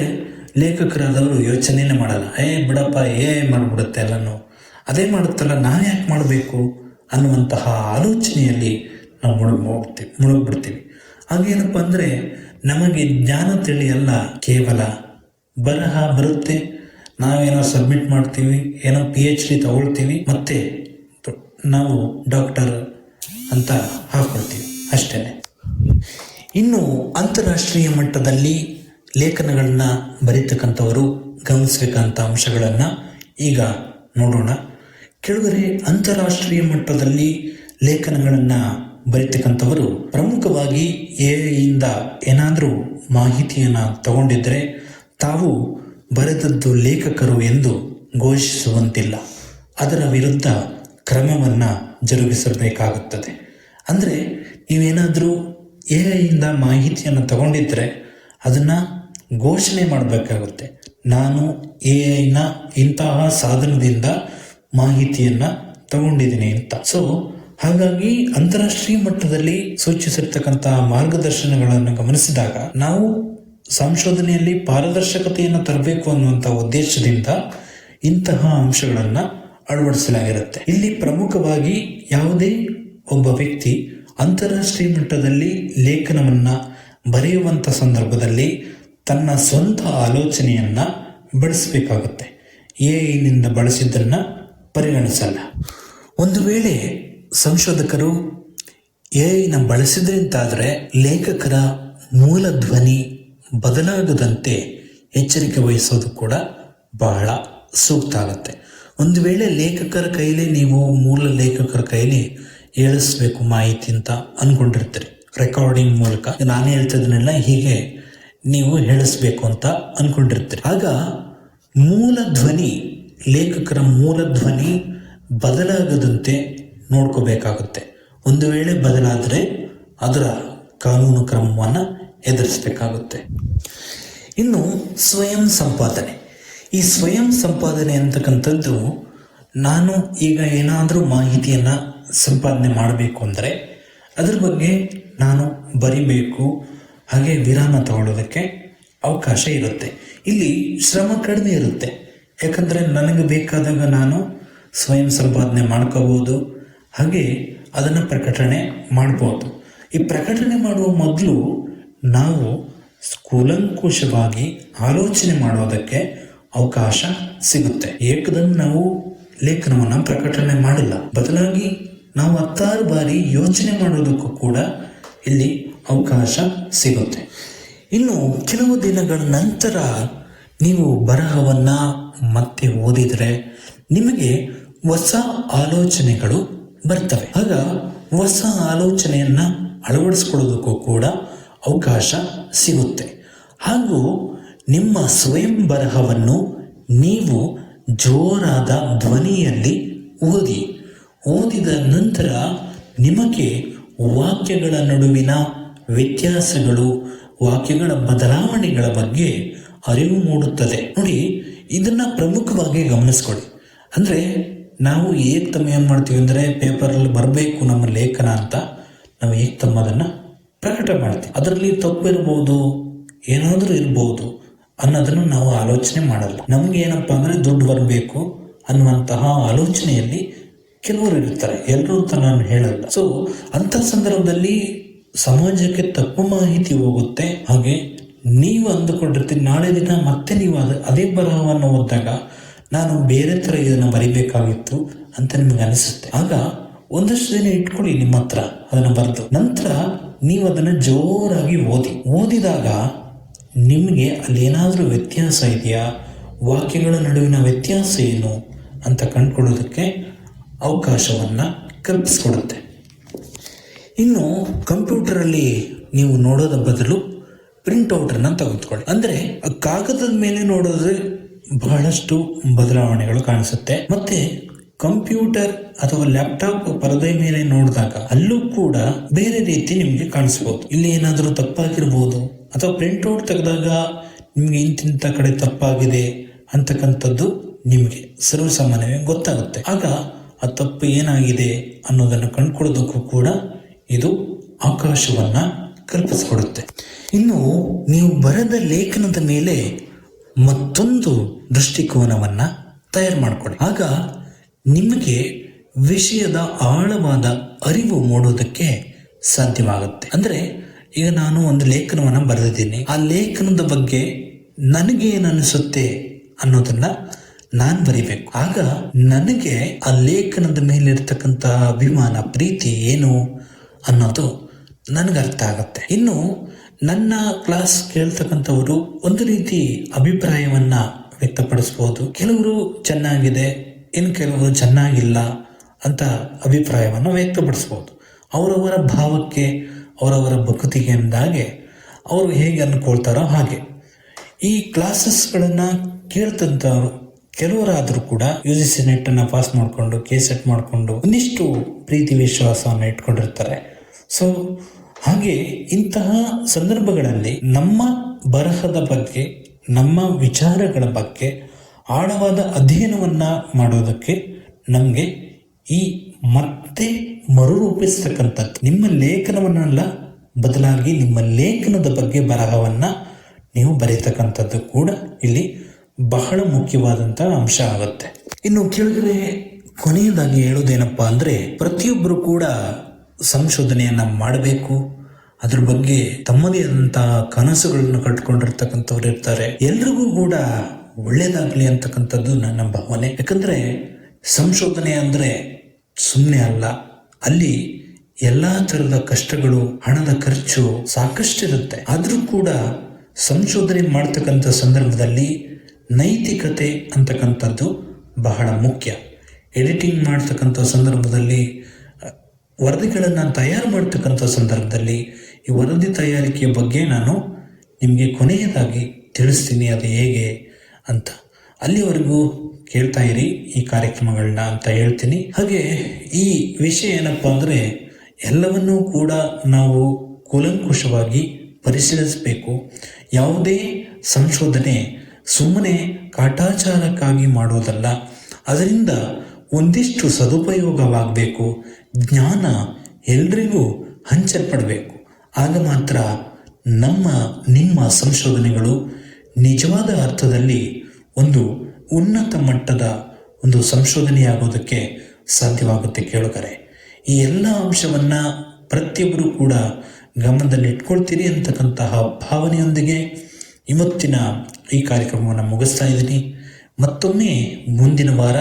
[SPEAKER 1] ಲೇಖಕರಾದವರು ಯೋಚನೆನೇ ಮಾಡಲ್ಲ, ಬಿಡಪ್ಪ AI ಮಾಡಿಬಿಡುತ್ತೆ ಎಲ್ಲನೂ, ಅದೇ ಮಾಡುತ್ತಲ್ಲ ನಾವು ಯಾಕೆ ಮಾಡಬೇಕು ಅನ್ನುವಂತಹ ಆಲೋಚನೆಯಲ್ಲಿ ನಾವು ಮುಳುಗ್ಬಿಡ್ತೀವಿ. ಹಾಗೇನಪ್ಪ ಅಂದರೆ ನಮಗೆ ಜ್ಞಾನ ತಿಳಿಯಲ್ಲ, ಕೇವಲ ಬರಹ ಬರುತ್ತೆ, ನಾವೇನೋ ಸಬ್ಮಿಟ್ ಮಾಡ್ತೀವಿ, ಏನೋ PhD ತಗೊಳ್ತೀವಿ, ಮತ್ತೆ ನಾವು ಡಾಕ್ಟರ್ ಅಂತ ಹಾಕೊಳ್ತೀವಿ ಅಷ್ಟೇ. ಇನ್ನು ಅಂತಾರಾಷ್ಟ್ರೀಯ ಮಟ್ಟದಲ್ಲಿ ಲೇಖನಗಳನ್ನ ಬರೀತಕ್ಕಂಥವರು ಗಮನಿಸಬೇಕಂತ ಅಂಶಗಳನ್ನು ಈಗ ನೋಡೋಣ. ಕೆಳಗಡೆ ಅಂತಾರಾಷ್ಟ್ರೀಯ ಮಟ್ಟದಲ್ಲಿ ಲೇಖನಗಳನ್ನು ಬರೀತಕ್ಕಂಥವರು ಪ್ರಮುಖವಾಗಿ AI ಏನಾದರೂ ಮಾಹಿತಿಯನ್ನು ತಗೊಂಡಿದ್ರೆ ತಾವು ಬರೆದದ್ದು ಲೇಖಕರು ಎಂದು ಘೋಷಿಸುವಂತಿಲ್ಲ, ಅದರ ವಿರುದ್ಧ ಕ್ರಮವನ್ನು ಜರುಗಿಸಬೇಕಾಗುತ್ತದೆ. ಅಂದರೆ ನೀವೇನಾದರೂ AI ಮಾಹಿತಿಯನ್ನು ತಗೊಂಡಿದ್ರೆ ಅದನ್ನು ಘೋಷಣೆ ಮಾಡಬೇಕಾಗುತ್ತೆ, ನಾನು AI ಇಂತಹ ಸಾಧನದಿಂದ ಮಾಹಿತಿಯನ್ನು ತಗೊಂಡಿದ್ದೀನಿ ಅಂತ. ಸೊ ಹಾಗಾಗಿ ಅಂತಾರಾಷ್ಟ್ರೀಯ ಮಟ್ಟದಲ್ಲಿ ಸೂಚಿಸಿರ್ತಕ್ಕಂತಹ ಮಾರ್ಗದರ್ಶನಗಳನ್ನು ಗಮನಿಸಿದಾಗ ನಾವು ಸಂಶೋಧನೆಯಲ್ಲಿ ಪಾರದರ್ಶಕತೆಯನ್ನು ತರಬೇಕು ಅನ್ನುವಂಥ ಉದ್ದೇಶದಿಂದ ಇಂತಹ ಅಂಶಗಳನ್ನು ಅಳವಡಿಸಲಾಗಿರುತ್ತೆ. ಇಲ್ಲಿ ಪ್ರಮುಖವಾಗಿ ಯಾವುದೇ ಒಬ್ಬ ವ್ಯಕ್ತಿ ಅಂತಾರಾಷ್ಟ್ರೀಯ ಮಟ್ಟದಲ್ಲಿ ಲೇಖನವನ್ನ ಬರೆಯುವಂಥ ಸಂದರ್ಭದಲ್ಲಿ ತನ್ನ ಸ್ವಂತ ಆಲೋಚನೆಯನ್ನ ಬಳಸಬೇಕಾಗುತ್ತೆ. AI ಬಳಸಿದ್ದನ್ನ ಪರಿಗಣಿಸಲ್ಲ. ಒಂದು ವೇಳೆ ಸಂಶೋಧಕರು AI ಬಳಸಿದ್ರೆ ಅಂತಾದರೆ ಲೇಖಕರ ಮೂಲ ಧ್ವನಿ ಬದಲಾಗದಂತೆ ಎಚ್ಚರಿಕೆ ವಹಿಸೋದು ಕೂಡ ಬಹಳ ಸೂಕ್ತ ಆಗುತ್ತೆ. ಒಂದು ವೇಳೆ ಲೇಖಕರ ಕೈಲಿ ನೀವು ಮೂಲ ಲೇಖಕರ ಕೈಲಿ ಹೇಳಿಸ್ಬೇಕು ಮಾಹಿತಿ ಅಂತ ಅನ್ಕೊಂಡಿರ್ತೀರಿ, ರೆಕಾರ್ಡಿಂಗ್ ಮೂಲಕ ನಾನು ಹೇಳ್ತಿದ್ದನ್ನೆಲ್ಲ ಹೀಗೆ ನೀವು ಹೇಳಿಸ್ಬೇಕು ಅಂತ ಅನ್ಕೊಂಡಿರ್ತೀರಿ. ಆಗ ಮೂಲ ಧ್ವನಿ, ಲೇಖಕರ ಮೂಲ ಧ್ವನಿ ಬದಲಾಗದಂತೆ ನೋಡ್ಕೋಬೇಕಾಗುತ್ತೆ. ಒಂದು ವೇಳೆ ಬದಲಾದರೆ ಅದರ ಕಾನೂನು ಕ್ರಮವನ್ನು ಎದುರಿಸಬೇಕಾಗುತ್ತೆ. ಇನ್ನು ಸ್ವಯಂ ಸಂಪಾದನೆ. ಈ ಸ್ವಯಂ ಸಂಪಾದನೆ ಅಂತಕ್ಕಂಥದ್ದು, ನಾನು ಈಗ ಏನಾದರೂ ಮಾಹಿತಿಯನ್ನು ಸಂಪಾದನೆ ಮಾಡಬೇಕು ಅಂದರೆ ಅದ್ರ ಬಗ್ಗೆ ನಾನು ಬರಿಬೇಕು, ಹಾಗೆ ವಿರಾಮ ತಗೊಳ್ಳೋದಕ್ಕೆ ಅವಕಾಶ ಇರುತ್ತೆ. ಇಲ್ಲಿ ಶ್ರಮ ಕಡಿಮೆ ಇರುತ್ತೆ, ಯಾಕಂದರೆ ನನಗೆ ಬೇಕಾದಾಗ ನಾನು ಸ್ವಯಂ ಸಂಪಾದನೆ ಮಾಡ್ಕೋಬೋದು, ಹಾಗೆ ಅದನ್ನು ಪ್ರಕಟಣೆ ಮಾಡ್ಬೋದು. ಈ ಪ್ರಕಟಣೆ ಮಾಡುವ ಮೊದಲು ನಾವು ಕೂಲಂಕುಷವಾಗಿ ಆಲೋಚನೆ ಮಾಡೋದಕ್ಕೆ ಅವಕಾಶ ಸಿಗುತ್ತೆ. ಏಕದಮ್ ನಾವು ಲೇಖನವನ್ನು ಪ್ರಕಟಣೆ ಮಾಡಿಲ್ಲ, ಬದಲಾಗಿ ನಾವು 10 ಬಾರಿ ಯೋಚನೆ ಮಾಡೋದಕ್ಕೂ ಕೂಡ ಇಲ್ಲಿ ಅವಕಾಶ ಸಿಗುತ್ತೆ. ಇನ್ನು ಕೆಲವು ದಿನಗಳ ನಂತರ ನೀವು ಬರಹವನ್ನು ಮತ್ತೆ ಓದಿದರೆ ನಿಮಗೆ ಹೊಸ ಆಲೋಚನೆಗಳು ಬರ್ತವೆ. ಆಗ ಹೊಸ ಆಲೋಚನೆಯನ್ನು ಅಳವಡಿಸ್ಕೊಳ್ಳೋದಕ್ಕೂ ಕೂಡ ಅವಕಾಶ ಸಿಗುತ್ತೆ. ಹಾಗೂ ನಿಮ್ಮ ಸ್ವಯಂ ಬರಹವನ್ನು ನೀವು ಜೋರಾದ ಧ್ವನಿಯಲ್ಲಿ ಓದಿದ ನಂತರ ನಿಮಗೆ ವಾಕ್ಯಗಳ ನಡುವಿನ ವ್ಯತ್ಯಾಸಗಳು, ವಾಕ್ಯಗಳ ಬದಲಾವಣೆಗಳ ಬಗ್ಗೆ ಅರಿವು ಮೂಡುತ್ತದೆ. ನೋಡಿ, ಇದನ್ನ ಪ್ರಮುಖವಾಗಿ ಗಮನಿಸ್ಕೊಳ್ಳಿ. ಅಂದರೆ ನಾವು ಏಕತಮ್ಮ ಏನು ಮಾಡ್ತೀವಿ ಅಂದರೆ ಪೇಪರಲ್ಲಿ ಬರಬೇಕು ನಮ್ಮ ಲೇಖನ ಅಂತ ನಾವು ಏಕತಮ್ಮ ಅದನ್ನು ಪ್ರಕಟ ಮಾಡ್ತೀವಿ. ಅದರಲ್ಲಿ ತಪ್ಪಿರ್ಬೋದು, ಏನಾದರೂ ಇರ್ಬೋದು ಅನ್ನೋದನ್ನು ನಾವು ಆಲೋಚನೆ ಮಾಡಲ್ಲ. ನಮ್ಗೆ ಏನಪ್ಪ ಅಂದರೆ ದುಡ್ಡು ಬರಬೇಕು ಅನ್ನುವಂತಹ ಆಲೋಚನೆಯಲ್ಲಿ ಕೆಲವರು ಇರ್ತಾರೆ, ಎಲ್ಲರೂ ಅಂತ ನಾನು ಹೇಳಲ್ಲ. ಸೊ ಅಂಥ ಸಂದರ್ಭದಲ್ಲಿ ಸಮಾಜಕ್ಕೆ ತಪ್ಪು ಮಾಹಿತಿ ಹೋಗುತ್ತೆ. ಹಾಗೆ ನೀವು ಅಂದುಕೊಂಡಿರ್ತೀರಿ, ನಾಳೆ ದಿನ ಮತ್ತೆ ನೀವು ಅದೇ ಬರಹವನ್ನು ಓದಿದಾಗ ನಾನು ಬೇರೆ ಥರ ಇದನ್ನು ಬರಿಬೇಕಾಗಿತ್ತು ಅಂತ ನಿಮಗೆ ಅನಿಸುತ್ತೆ. ಆಗ ಒಂದಷ್ಟು ದಿನ ಇಟ್ಕೊಳ್ಳಿ ನಿಮ್ಮ ಹತ್ರ ಅದನ್ನು ಬರೆದು, ನಂತರ ನೀವು ಅದನ್ನು ಜೋರಾಗಿ ಓದಿದಾಗ ನಿಮಗೆ ಅಲ್ಲಿ ಏನಾದರೂ ವ್ಯತ್ಯಾಸ ಇದೆಯಾ, ವಾಕ್ಯಗಳ ನಡುವಿನ ವ್ಯತ್ಯಾಸ ಏನು ಅಂತ ಕಂಡುಕೊಳ್ಳೋದಕ್ಕೆ ಅವಕಾಶವನ್ನು ಕಲ್ಪಿಸ್ಕೊಡುತ್ತೆ. ಇನ್ನು ಕಂಪ್ಯೂಟರಲ್ಲಿ ನೀವು ನೋಡೋದ ಬದಲು ಪ್ರಿಂಟ್ಔಟನ್ನು ತೆಗೆದುಕೊಳ್ಳಿ. ಅಂದರೆ ಕಾಗದದ ಮೇಲೆ ನೋಡಿದ್ರೆ ಬಹಳಷ್ಟು ಬದಲಾವಣೆಗಳು ಕಾಣಿಸುತ್ತೆ. ಮತ್ತೆ ಕಂಪ್ಯೂಟರ್ ಅಥವಾ ಲ್ಯಾಪ್ಟಾಪ್ ಪರದೆ ಮೇಲೆ ನೋಡಿದಾಗ ಅಲ್ಲೂ ಕೂಡ ಬೇರೆ ರೀತಿ ನಿಮಗೆ ಕಾಣಿಸ್ಬೋದು. ಇಲ್ಲಿ ಏನಾದರೂ ತಪ್ಪಾಗಿರ್ಬೋದು, ಅಥವಾ ಪ್ರಿಂಟ್ಔಟ್ ತೆಗೆದಾಗ ನಿಮಗೆ ಇಂತಿಂಥ ಕಡೆ ತಪ್ಪಾಗಿದೆ ಅಂತಕ್ಕಂಥದ್ದು ನಿಮಗೆ ಸರ್ವಸಾಮಾನ್ಯವೇ ಗೊತ್ತಾಗುತ್ತೆ. ಆಗ ಆ ತಪ್ಪು ಏನಾಗಿದೆ ಅನ್ನೋದನ್ನು ಕಂಡುಕೊಳ್ಳೋದಕ್ಕೂ ಕೂಡ ಇದು ಅವಕಾಶವನ್ನ ಕಲ್ಪಿಸಿಕೊಡುತ್ತೆ. ಇನ್ನು ನೀವು ಬರೆದ ಲೇಖನದ ಮೇಲೆ ಮತ್ತೊಂದು ದೃಷ್ಟಿಕೋನವನ್ನ ತಯಾರು ಮಾಡಿಕೊಳ್ಳಿ. ಆಗ ನಿಮಗೆ ವಿಷಯದ ಆಳವಾದ ಅರಿವು ಮೂಡೋದಕ್ಕೆ ಸಾಧ್ಯವಾಗುತ್ತೆ. ಅಂದರೆ ಈಗ ನಾನು ಒಂದು ಲೇಖನವನ್ನು ಬರೆದಿದ್ದೀನಿ, ಆ ಲೇಖನದ ಬಗ್ಗೆ ನನಗೆ ಏನನ್ನಿಸುತ್ತೆ ಅನ್ನೋದನ್ನ ನಾನು ಬರಿಬೇಕು. ಆಗ ನನಗೆ ಆ ಲೇಖನದ ಮೇಲಿರ್ತಕ್ಕಂತಹ ಅಭಿಮಾನ, ಪ್ರೀತಿ ಏನು ಅನ್ನೋದು ನನಗೆ ಅರ್ಥ ಆಗುತ್ತೆ. ಇನ್ನು ನನ್ನ ಕ್ಲಾಸ್ ಕೇಳ್ತಕ್ಕಂಥವರು ಒಂದು ರೀತಿ ಅಭಿಪ್ರಾಯವನ್ನ ವ್ಯಕ್ತಪಡಿಸ್ಬೋದು. ಕೆಲವರು ಚೆನ್ನಾಗಿದೆ, ಇನ್ನು ಕೆಲವರು ಚೆನ್ನಾಗಿಲ್ಲ ಅಂತ ಅಭಿಪ್ರಾಯವನ್ನು ವ್ಯಕ್ತಪಡಿಸ್ಬೋದು. ಅವರವರ ಭಾವಕ್ಕೆ, ಅವರವರ ಭಕ್ತಿಗೆ ಅಂದಾಗೆ ಅವರು ಹೇಗೆ ಅಂದ್ಕೊಳ್ತಾರೋ ಹಾಗೆ. ಈ ಕ್ಲಾಸಸ್ಗಳನ್ನು ಕೇಳ್ತಂಥವ್ರು ಕೆಲವರಾದರೂ ಕೂಡ UGC ನೆಟ್ಟನ್ನು ಪಾಸ್ ಮಾಡಿಕೊಂಡು KCET ಮಾಡಿಕೊಂಡು ಒಂದಿಷ್ಟು ಪ್ರೀತಿ ವಿಶ್ವಾಸವನ್ನು ಇಟ್ಕೊಂಡಿರ್ತಾರೆ. ಸೊ ಹಾಗೆ ಇಂತಹ ಸಂದರ್ಭಗಳಲ್ಲಿ ನಮ್ಮ ಬರಹದ ಬಗ್ಗೆ, ನಮ್ಮ ವಿಚಾರಗಳ ಬಗ್ಗೆ ಆಳವಾದ ಅಧ್ಯಯನವನ್ನ ಮಾಡೋದಕ್ಕೆ ನಮಗೆ ಈ ಮತ್ತೆ ಮರುರೂಪಿಸ್ತಕ್ಕಂಥದ್ದು, ನಿಮ್ಮ ಲೇಖನವನ್ನೆಲ್ಲ ಬದಲಾಗಿ ನಿಮ್ಮ ಲೇಖನದ ಬಗ್ಗೆ ಬರಹವನ್ನ ನೀವು ಬರೀತಕ್ಕಂಥದ್ದು ಕೂಡ ಇಲ್ಲಿ ಬಹಳ ಮುಖ್ಯವಾದಂತಹ ಅಂಶ ಆಗುತ್ತೆ. ಇನ್ನು ಕೆಳಗಡೆ ಕೊನೆಯದಾಗಿ ಹೇಳೋದೇನಪ್ಪ ಅಂದ್ರೆ, ಪ್ರತಿಯೊಬ್ಬರು ಕೂಡ ಸಂಶೋಧನೆಯನ್ನ ಮಾಡಬೇಕು. ಅದ್ರ ಬಗ್ಗೆ ತಮ್ಮದೇ ಆದಂತಹ ಕನಸುಗಳನ್ನು ಕಟ್ಕೊಂಡಿರ್ತಕ್ಕಂಥವ್ರು ಇರ್ತಾರೆ. ಎಲ್ರಿಗೂ ಕೂಡ ಒಳ್ಳೇದಾಗ್ಲಿ ಅಂತಕ್ಕಂಥದ್ದು ನನ್ನ ಭಾವನೆ. ಯಾಕಂದ್ರೆ ಸಂಶೋಧನೆ ಅಂದ್ರೆ ಸುಮ್ಮನೆ ಅಲ್ಲ, ಅಲ್ಲಿ ಎಲ್ಲಾ ತರದ ಕಷ್ಟಗಳು, ಹಣದ ಖರ್ಚು ಸಾಕಷ್ಟಿರುತ್ತೆ. ಆದ್ರೂ ಕೂಡ ಸಂಶೋಧನೆ ಮಾಡ್ತಕ್ಕಂಥ ಸಂದರ್ಭದಲ್ಲಿ ನೈತಿಕತೆ ಅಂತಕ್ಕಂಥದ್ದು ಬಹಳ ಮುಖ್ಯ. ಎಡಿಟಿಂಗ್ ಮಾಡ್ತಕ್ಕಂಥ ಸಂದರ್ಭದಲ್ಲಿ, ವರದಿಗಳನ್ನು ತಯಾರು ಮಾಡ್ತಕ್ಕಂಥ ಸಂದರ್ಭದಲ್ಲಿ ಈ ವರದಿ ತಯಾರಿಕೆಯ ಬಗ್ಗೆ ನಾನು ನಿಮಗೆ ಕೊನೆಯದಾಗಿ ತಿಳಿಸ್ತೀನಿ, ಅದು ಹೇಗೆ ಅಂತ. ಅಲ್ಲಿವರೆಗೂ ಕೇಳ್ತಾ ಇರಿ ಈ ಕಾರ್ಯಕ್ರಮಗಳನ್ನ ಅಂತ ಹೇಳ್ತೀನಿ. ಹಾಗೆ ಈ ವಿಷಯ ಏನಪ್ಪ ಅಂದರೆ, ಎಲ್ಲವನ್ನೂ ಕೂಡ ನಾವು ಕೂಲಂಕುಷವಾಗಿ ಪರಿಶೀಲಿಸಬೇಕು. ಯಾವುದೇ ಸಂಶೋಧನೆ ಸುಮ್ಮನೆ ಕಾಟಾಚಾರಕ್ಕಾಗಿ ಮಾಡೋದಲ್ಲ, ಅದರಿಂದ ಒಂದಿಷ್ಟು ಸದುಪಯೋಗವಾಗಬೇಕು, ಜ್ಞಾನ ಎಲ್ರಿಗೂ ಹಂಚಲ್ಪಡಬೇಕು. ಆಗ ಮಾತ್ರ ನಿಮ್ಮ ಸಂಶೋಧನೆಗಳು ನಿಜವಾದ ಅರ್ಥದಲ್ಲಿ ಒಂದು ಉನ್ನತ ಮಟ್ಟದ ಒಂದು ಸಂಶೋಧನೆಯಾಗೋದಕ್ಕೆ ಸಾಧ್ಯವಾಗುತ್ತೆ. ಕೇಳುಗರೆ, ಈ ಎಲ್ಲ ಅಂಶವನ್ನ ಪ್ರತಿಯೊಬ್ಬರು ಕೂಡ ಗಮನದಲ್ಲಿ ಇಟ್ಕೊಳ್ತೀರಿ ಅಂತಕ್ಕಂತಹ ಭಾವನೆಯೊಂದಿಗೆ ಇವತ್ತಿನ ಈ ಕಾರ್ಯಕ್ರಮವನ್ನು ಮುಗಿಸ್ತಾ ಇದ್ದೀನಿ. ಮತ್ತೊಮ್ಮೆ ಮುಂದಿನ ವಾರ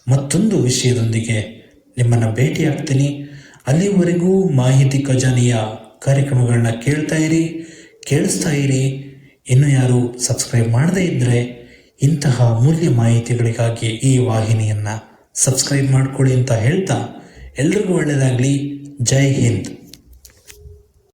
[SPEAKER 1] ಮತ್ತೊಂದು ವಿಷಯದೊಂದಿಗೆ ನಿಮ್ಮನ್ನು ಭೇಟಿಯಾಗ್ತೀನಿ. ಅಲ್ಲಿವರೆಗೂ ಮಾಹಿತಿ ಖಜಾನೆಯ ಕಾರ್ಯಕ್ರಮಗಳನ್ನ ಕೇಳಿಸ್ತಾ ಇರಿ. ಇನ್ನು ಯಾರು ಸಬ್ಸ್ಕ್ರೈಬ್ ಮಾಡದೇ ಇದ್ದರೆ ಇಂತಹ ಅಮೂಲ್ಯ ಮಾಹಿತಿಗಳಿಗಾಗಿ ಈ ವಾಹಿನಿಯನ್ನ ಸಬ್ಸ್ಕ್ರೈಬ್ ಮಾಡ್ಕೊಳ್ಳಿ ಅಂತ ಹೇಳ್ತಾ, ಎಲ್ರಿಗೂ ಒಳ್ಳೆಯದಾಗಲಿ. ಜೈ ಹಿಂದ್.